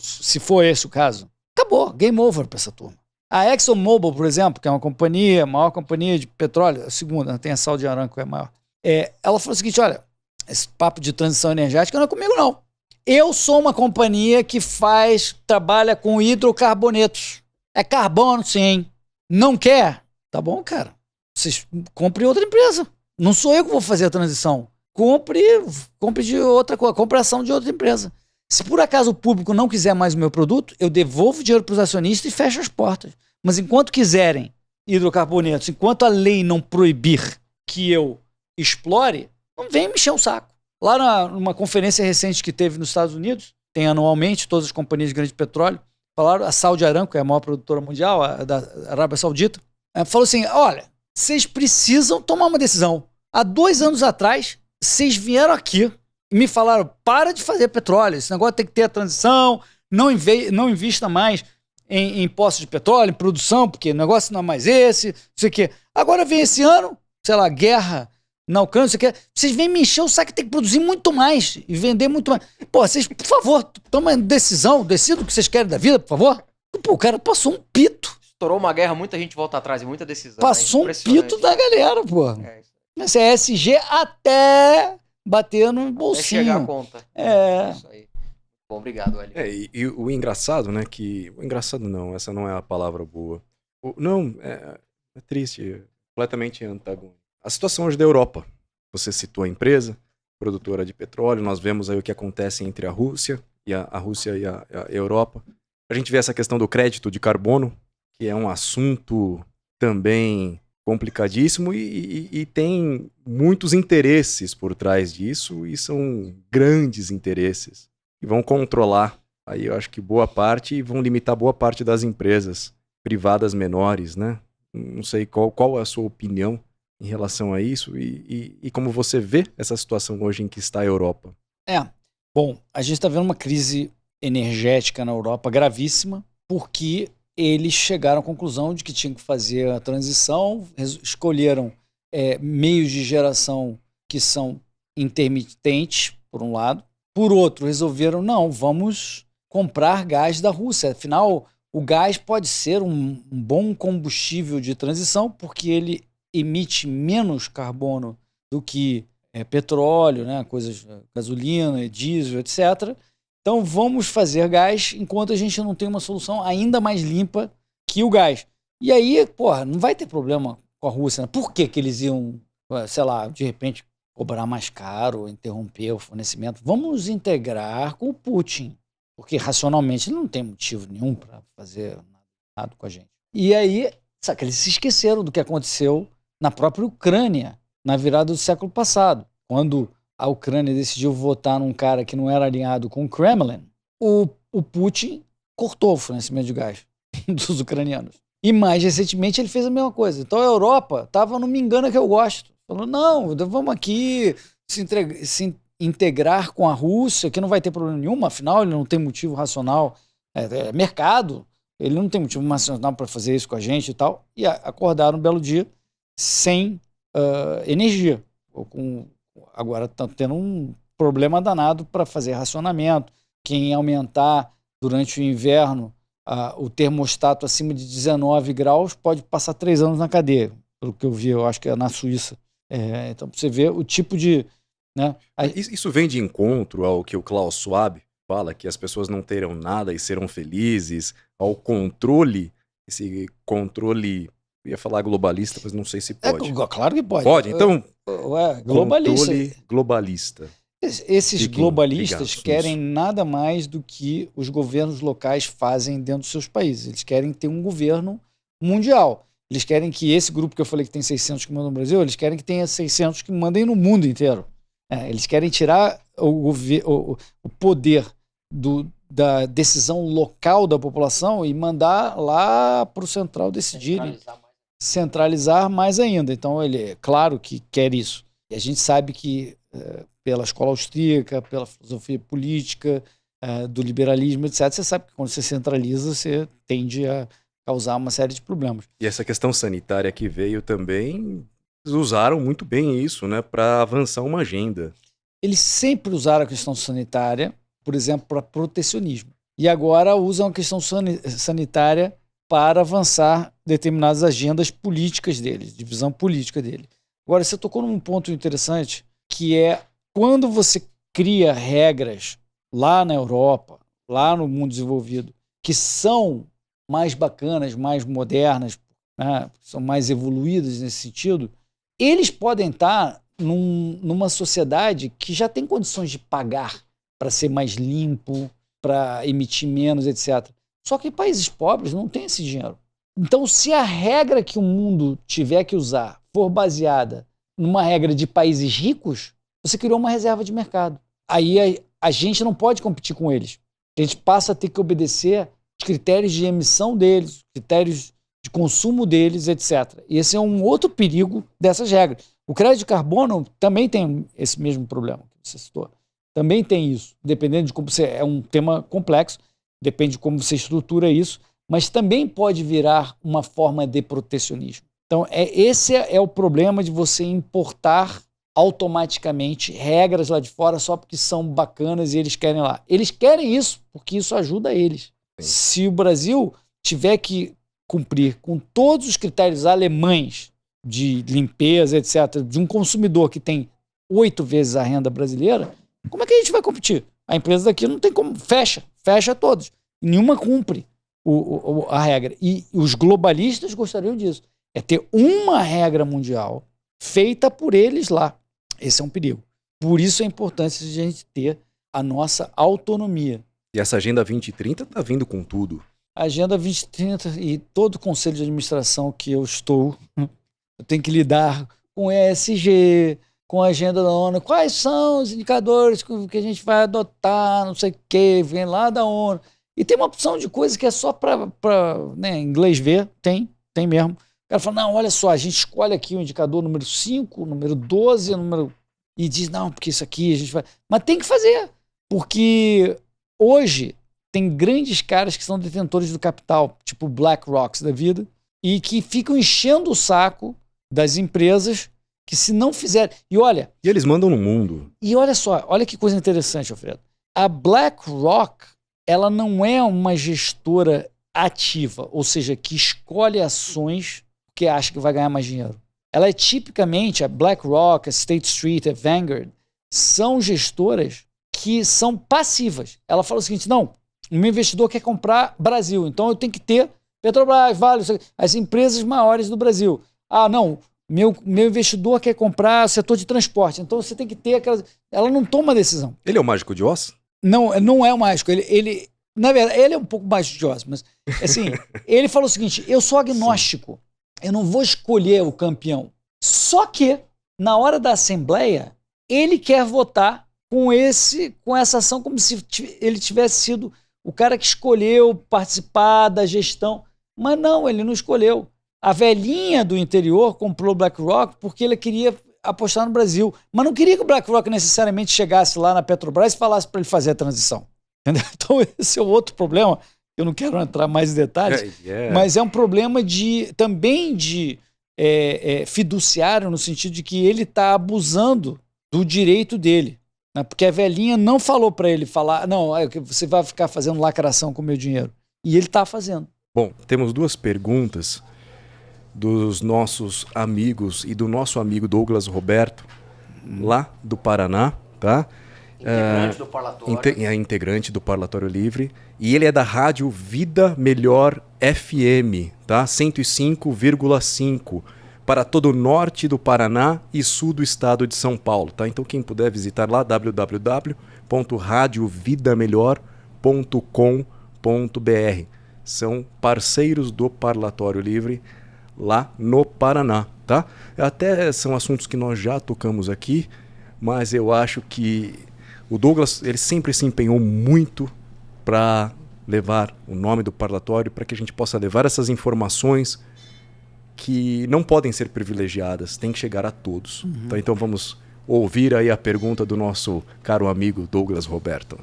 Se for esse o caso. Acabou. Game over para essa turma. A ExxonMobil, por exemplo, que é uma companhia, a maior companhia de petróleo, a segunda, tem a Saudi Aramco, é maior. Ela falou o seguinte, olha, esse papo de transição energética não é comigo, não. Eu sou uma companhia que trabalha com hidrocarbonetos. É carbono, sim. Não quer? Tá bom, cara. Vocês comprem outra empresa. Não sou eu que vou fazer a transição. Compre de outra coisa, compre ação de outra empresa. Se por acaso o público não quiser mais o meu produto, eu devolvo o dinheiro para os acionistas e fecho as portas. Mas enquanto quiserem hidrocarbonetos, enquanto a lei não proibir que eu explore, não vem me encher o saco. Lá numa conferência recente que teve nos Estados Unidos, tem anualmente todas as companhias de grande petróleo, falaram, a Saudi Aramco, é a maior produtora mundial, a da Arábia Saudita, falou assim, olha, vocês precisam tomar uma decisão. Há 2 anos atrás, vocês vieram aqui e me falaram, para de fazer petróleo, esse negócio tem que ter a transição, não invista mais em poços de petróleo, em produção, porque o negócio não é mais esse, não sei o quê. Agora vem esse ano, sei lá, guerra na Ucrânia, não sei o quê, vocês vêm me encher o saco que tem que produzir muito mais e vender muito mais. Pô, vocês, por favor, tomem decisão, decidam o que vocês querem da vida, por favor. Pô, o cara passou um pito.
Estourou uma guerra, muita gente volta atrás e muita decisão.
Passou um pito da galera, pô. Esse é SG até bater no bolsinho.
Até chegar a conta. Isso aí. Bom, obrigado, Eli.
E o engraçado, né, o engraçado não, essa não é a palavra boa. É triste, completamente antagônico. A situação hoje da Europa. Você citou a empresa, produtora de petróleo, nós vemos aí o que acontece entre a Rússia e a Europa. A gente vê essa questão do crédito de carbono, que é um assunto também complicadíssimo e tem muitos interesses por trás disso e são grandes interesses que vão controlar aí eu acho que boa parte e vão limitar boa parte das empresas privadas menores, né? Não sei qual é a sua opinião em relação a isso e como você vê essa situação hoje em que está a Europa.
Bom, a gente está vendo uma crise energética na Europa gravíssima porque eles chegaram à conclusão de que tinham que fazer a transição, escolheram meios de geração que são intermitentes, por um lado. Por outro, resolveram, não, vamos comprar gás da Rússia. Afinal, O gás pode ser um bom combustível de transição, porque ele emite menos carbono do que petróleo, né? Coisas, gasolina, diesel, etc. Então vamos fazer gás enquanto a gente não tem uma solução ainda mais limpa que o gás. E aí, porra, não vai ter problema com a Rússia, né? Por que eles iam, sei lá, de repente cobrar mais caro, interromper o fornecimento? Vamos nos integrar com o Putin, porque racionalmente ele não tem motivo nenhum para fazer nada com a gente. E aí, sabe, eles se esqueceram do que aconteceu na própria Ucrânia, na virada do século passado, quando a Ucrânia decidiu votar num cara que não era alinhado com o Kremlin, o Putin cortou o fornecimento de gás dos ucranianos. E mais recentemente ele fez a mesma coisa. Então a Europa estava, não me engana que eu gosto, falou, não, vamos aqui se integrar com a Rússia, que não vai ter problema nenhum, afinal ele não tem motivo racional, é mercado, ele não tem motivo racional para fazer isso com a gente e tal, e acordaram um belo dia sem energia. Agora está tendo um problema danado para fazer racionamento. Quem aumentar durante o inverno o termostato acima de 19 graus pode passar 3 anos na cadeia, pelo que eu vi, eu acho que é na Suíça. Então, para você ver o tipo de... Né?
Isso vem de encontro ao que o Klaus Schwab fala, que as pessoas não terão nada e serão felizes, ao controle, esse controle... Eu ia falar globalista, mas não sei se pode.
Claro que pode.
Pode, então...
globalista.
Controle globalista.
Esses globalistas querem nada mais do que os governos locais fazem dentro dos seus países. Eles querem ter um governo mundial. Eles querem que esse grupo que eu falei que tem 600 que mandam no Brasil, eles querem que tenha 600 que mandem no mundo inteiro. Eles querem tirar o poder da decisão local da população e mandar lá para o central decidir. Centralizar mais ainda. Então, ele, claro que quer isso. E a gente sabe que, pela escola austríaca, pela filosofia política, do liberalismo, etc., você sabe que quando você centraliza, você tende a causar uma série de problemas.
E essa questão sanitária que veio também, eles usaram muito bem isso, né, para avançar uma agenda.
Eles sempre usaram a questão sanitária, por exemplo, para protecionismo. E agora usam a questão sanitária para avançar determinadas agendas políticas dele, divisão política dele. Agora, você tocou num ponto interessante, que é quando você cria regras lá na Europa, lá no mundo desenvolvido, que são mais bacanas, mais modernas, né, são mais evoluídas nesse sentido, eles podem estar numa sociedade que já tem condições de pagar para ser mais limpo, para emitir menos, etc. Só que países pobres não têm esse dinheiro. Então, se a regra que o mundo tiver que usar for baseada numa regra de países ricos, você criou uma reserva de mercado. Aí a gente não pode competir com eles. A gente passa a ter que obedecer os critérios de emissão deles, critérios de consumo deles, etc. E esse é um outro perigo dessas regras. O crédito de carbono também tem esse mesmo problema que você citou. Também tem isso, dependendo de como você... É um tema complexo, depende de como você estrutura isso, mas também pode virar uma forma de protecionismo. Então, esse é o problema de você importar automaticamente regras lá de fora só porque são bacanas e eles querem lá. Eles querem isso porque isso ajuda eles. Sim. Se o Brasil tiver que cumprir com todos os critérios alemães de limpeza, etc., de um consumidor que tem 8 vezes a renda brasileira, como é que a gente vai competir? A empresa daqui não tem como, fecha todos. Nenhuma cumpre a regra. E os globalistas gostariam disso. É ter uma regra mundial feita por eles lá. Esse é um perigo. Por isso a importância de a gente ter a nossa autonomia.
E essa Agenda 2030 está vindo com tudo.
A Agenda 2030 e todo o conselho de administração que eu estou, eu tenho que lidar com ESG, com a agenda da ONU. Quais são os indicadores que a gente vai adotar, não sei o quê, vem lá da ONU. E tem uma opção de coisa que é só para né, inglês ver, tem mesmo. O cara fala, não, olha só, a gente escolhe aqui o indicador número 5, número 12, e diz, não, porque isso aqui a gente vai... Mas tem que fazer, porque hoje tem grandes caras que são detentores do capital, tipo BlackRock da vida, e que ficam enchendo o saco das empresas que se não fizerem... E olha...
E eles mandam no mundo.
E olha só, olha que coisa interessante, Alfredo. A BlackRock, ela não é uma gestora ativa, ou seja, que escolhe ações porque acha que vai ganhar mais dinheiro. Ela é tipicamente, a BlackRock, a State Street, a Vanguard, são gestoras que são passivas. Ela fala o seguinte, não, o meu investidor quer comprar Brasil, então eu tenho que ter Petrobras, Vale, as empresas maiores do Brasil. Ah, não, meu investidor quer comprar setor de transporte, então você tem que ter aquelas... Ela não toma decisão.
Ele é o mágico de Oz?
Não é o mágico, na verdade, ele é um pouco mais de Oz, mas assim, ele falou o seguinte, eu sou agnóstico, eu não vou escolher o campeão. Só que, na hora da Assembleia, ele quer votar com essa ação como se ele tivesse sido o cara que escolheu participar da gestão. Mas não, ele não escolheu. A velhinha do interior comprou o BlackRock porque ele queria apostar no Brasil. Mas não queria que o BlackRock necessariamente chegasse lá na Petrobras e falasse para ele fazer a transição. Entendeu? Então esse é o outro problema. Eu não quero entrar mais em detalhes, mas é um problema também de fiduciário, no sentido de que ele está abusando do direito dele. Né? Porque a velhinha não falou para ele falar, não, você vai ficar fazendo lacração com o meu dinheiro. E ele está fazendo.
Bom, temos duas perguntas dos nossos amigos e do nosso amigo Douglas Roberto, lá do Paraná, tá?
Integrante do Parlatório.
Integrante do Parlatório Livre. E ele é da rádio Vida Melhor FM, tá? 105,5 para todo o norte do Paraná e sul do estado de São Paulo, tá? Então quem puder visitar lá, www.radiovidamelhor.com.br. São parceiros do Parlatório Livre lá no Paraná, tá? Até são assuntos que nós já tocamos aqui, mas eu acho que o Douglas, ele sempre se empenhou muito para levar o nome do Parlatório, para que a gente possa levar essas informações que não podem ser privilegiadas, tem que chegar a todos. Tá? Então vamos ouvir aí a pergunta do nosso caro amigo Douglas Roberto.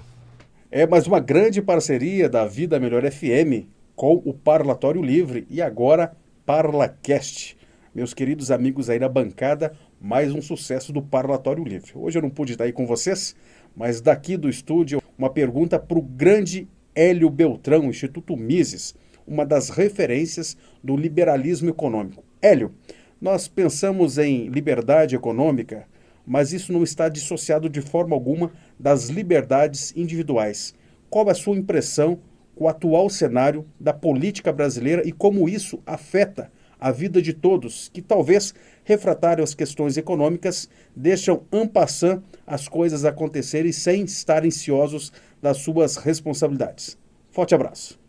É mais uma grande parceria da Vida Melhor FM com o Parlatório Livre e agora ParlaCast. Meus queridos amigos aí da bancada, mais um sucesso do Parlatório Livre. Hoje eu não pude estar aí com vocês, mas daqui do estúdio, uma pergunta para o grande Hélio Beltrão, Instituto Mises, uma das referências do liberalismo econômico. Hélio, nós pensamos em liberdade econômica, mas isso não está dissociado de forma alguma das liberdades individuais. Qual é a sua impressão com o atual cenário da política brasileira e como isso afeta a vida de todos, que talvez, refratários às questões econômicas, deixam en passant as coisas acontecerem sem estarem ciosos das suas responsabilidades? Forte abraço.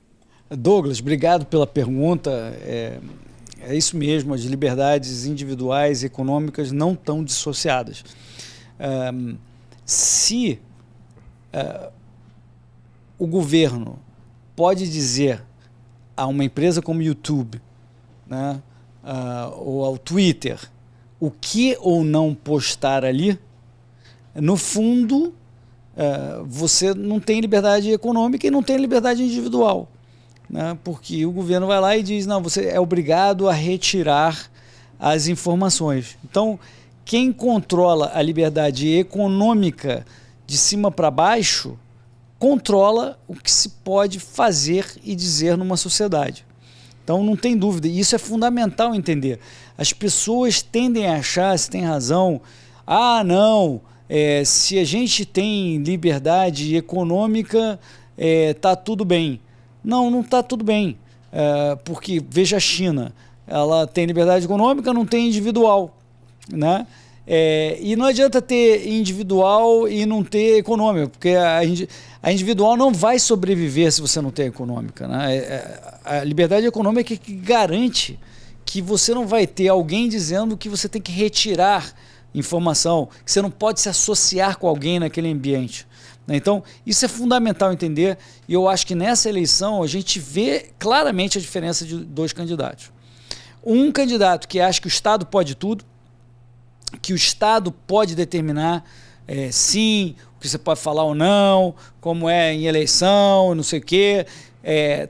Douglas, obrigado pela pergunta. É isso mesmo, as liberdades individuais e econômicas não estão dissociadas. Se o governo pode dizer a uma empresa como o YouTube, né, ou ao Twitter, o que ou não postar ali, no fundo, você não tem liberdade econômica e não tem liberdade individual. Né, porque o governo vai lá e diz, não, você é obrigado a retirar as informações. Então, quem controla a liberdade econômica de cima para baixo, controla o que se pode fazer e dizer numa sociedade. Então, não tem dúvida, e isso é fundamental entender. As pessoas tendem a achar, se tem razão, se a gente tem liberdade econômica, tá tudo bem. Não está tudo bem, porque veja a China, ela tem liberdade econômica, não tem individual, né? E não adianta ter individual e não ter econômica, porque a individual não vai sobreviver se você não tem econômica, né? A liberdade econômica é que garante que você não vai ter alguém dizendo que você tem que retirar informação, que você não pode se associar com alguém naquele ambiente. Então, isso é fundamental entender, e eu acho que nessa eleição a gente vê claramente a diferença de dois candidatos. Um candidato que acha que o Estado pode tudo, que o Estado pode determinar, sim, o que você pode falar ou não, como é em eleição, não sei o quê,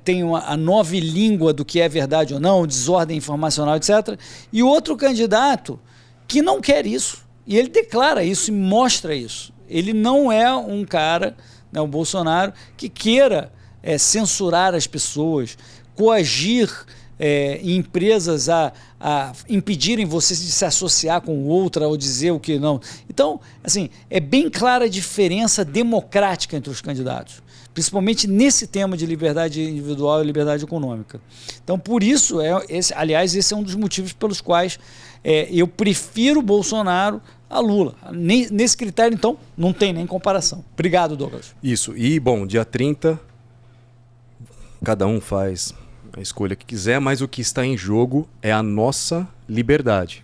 tem a nova língua do que é verdade ou não, desordem informacional, etc. E outro candidato que não quer isso, e ele declara isso e mostra isso. Ele não é um cara, né, o Bolsonaro, que queira censurar as pessoas, coagir empresas a impedirem você de se associar com outra ou dizer o que não. Então, assim, é bem clara a diferença democrática entre os candidatos, principalmente nesse tema de liberdade individual e liberdade econômica. Então, por isso, aliás, esse é um dos motivos pelos quais eu prefiro o Bolsonaro a Lula. Nesse critério, então, não tem nem comparação. Obrigado, Douglas.
Isso. E, bom, dia 30, cada um faz a escolha que quiser, mas o que está em jogo é a nossa liberdade.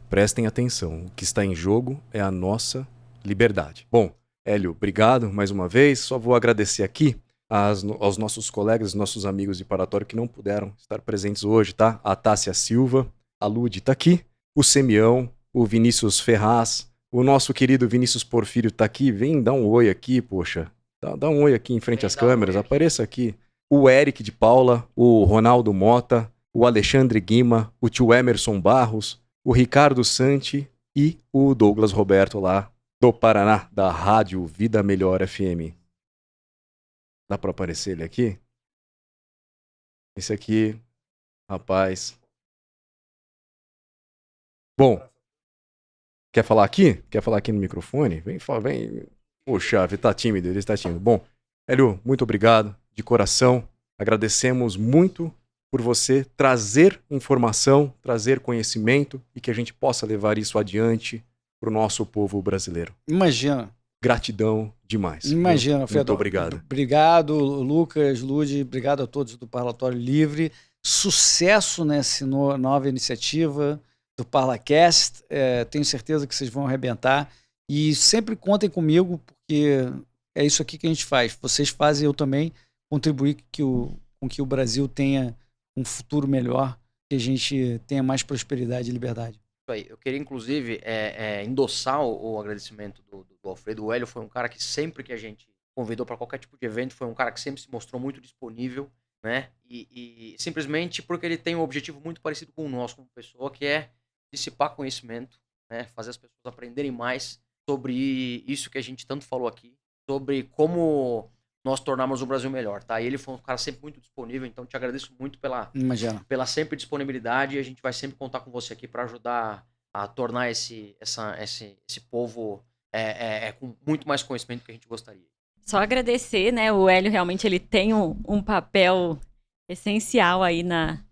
Prestem atenção. O que está em jogo é a nossa liberdade. Bom, Hélio, obrigado mais uma vez. Só vou agradecer aqui aos nossos colegas, nossos amigos de Parlatório que não puderam estar presentes hoje, tá? A Tássia Silva, a Lud está aqui, o Semião, o Vinícius Ferraz, o nosso querido Vinícius Porfírio está aqui. Vem dar um oi aqui, poxa. Dá um oi aqui em frente às câmeras, apareça aqui. O Eric de Paula, o Ronaldo Mota, o Alexandre Guima, o tio Emerson Barros, o Ricardo Santi e o Douglas Roberto lá do Paraná, da Rádio Vida Melhor FM. Dá pra aparecer ele aqui? Esse aqui, rapaz. Bom, quer falar aqui? Quer falar aqui no microfone? Vem. Poxa, ele tá tímido, ele está tímido. Bom, Hélio, muito obrigado, de coração. Agradecemos muito por você trazer informação, trazer conhecimento e que a gente possa levar isso adiante para o nosso povo brasileiro.
Imagina.
Gratidão demais.
Imagina, Fedor.
Muito obrigado.
Obrigado, Lucas, Lud, obrigado a todos do Parlatório Livre. Sucesso nessa nova iniciativa do ParlaCast. Tenho certeza que vocês vão arrebentar. E sempre contem comigo, porque é isso aqui que a gente faz. Vocês fazem, eu também, contribuir com que o Brasil tenha um futuro melhor, que a gente tenha mais prosperidade e liberdade.
Eu queria, inclusive, endossar o agradecimento do Alfredo. O Hélio foi um cara que sempre que a gente convidou para qualquer tipo de evento, foi um cara que sempre se mostrou muito disponível, né? E simplesmente porque ele tem um objetivo muito parecido com o nosso como pessoa, que é dissipar conhecimento, né? Fazer as pessoas aprenderem mais sobre isso que a gente tanto falou aqui, sobre como nós tornarmos o Brasil melhor, tá? E ele foi um cara sempre muito disponível, então te agradeço muito pela sempre disponibilidade, e a gente vai sempre contar com você aqui para ajudar a tornar esse povo com muito mais conhecimento do que a gente gostaria.
Só agradecer, né? O Hélio realmente ele tem um papel essencial aí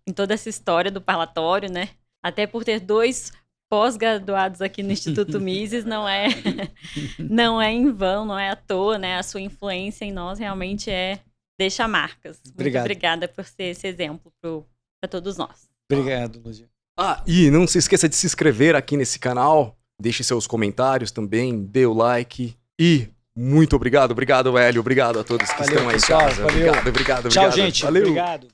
em toda essa história do parlatório, né? Até por ter 2 pós-graduados aqui no Instituto Mises, não é em vão, não é à toa, né? A sua influência em nós realmente deixa marcas.
Obrigado.
Muito obrigada por ser esse exemplo para todos nós.
Obrigado, Lud.
E não se esqueça de se inscrever aqui nesse canal, deixe seus comentários também, dê o like e muito obrigado, Hélio, obrigado a todos que estão aí em casa.
Valeu.
Obrigado.
Tchau, gente.
Valeu.
Obrigado.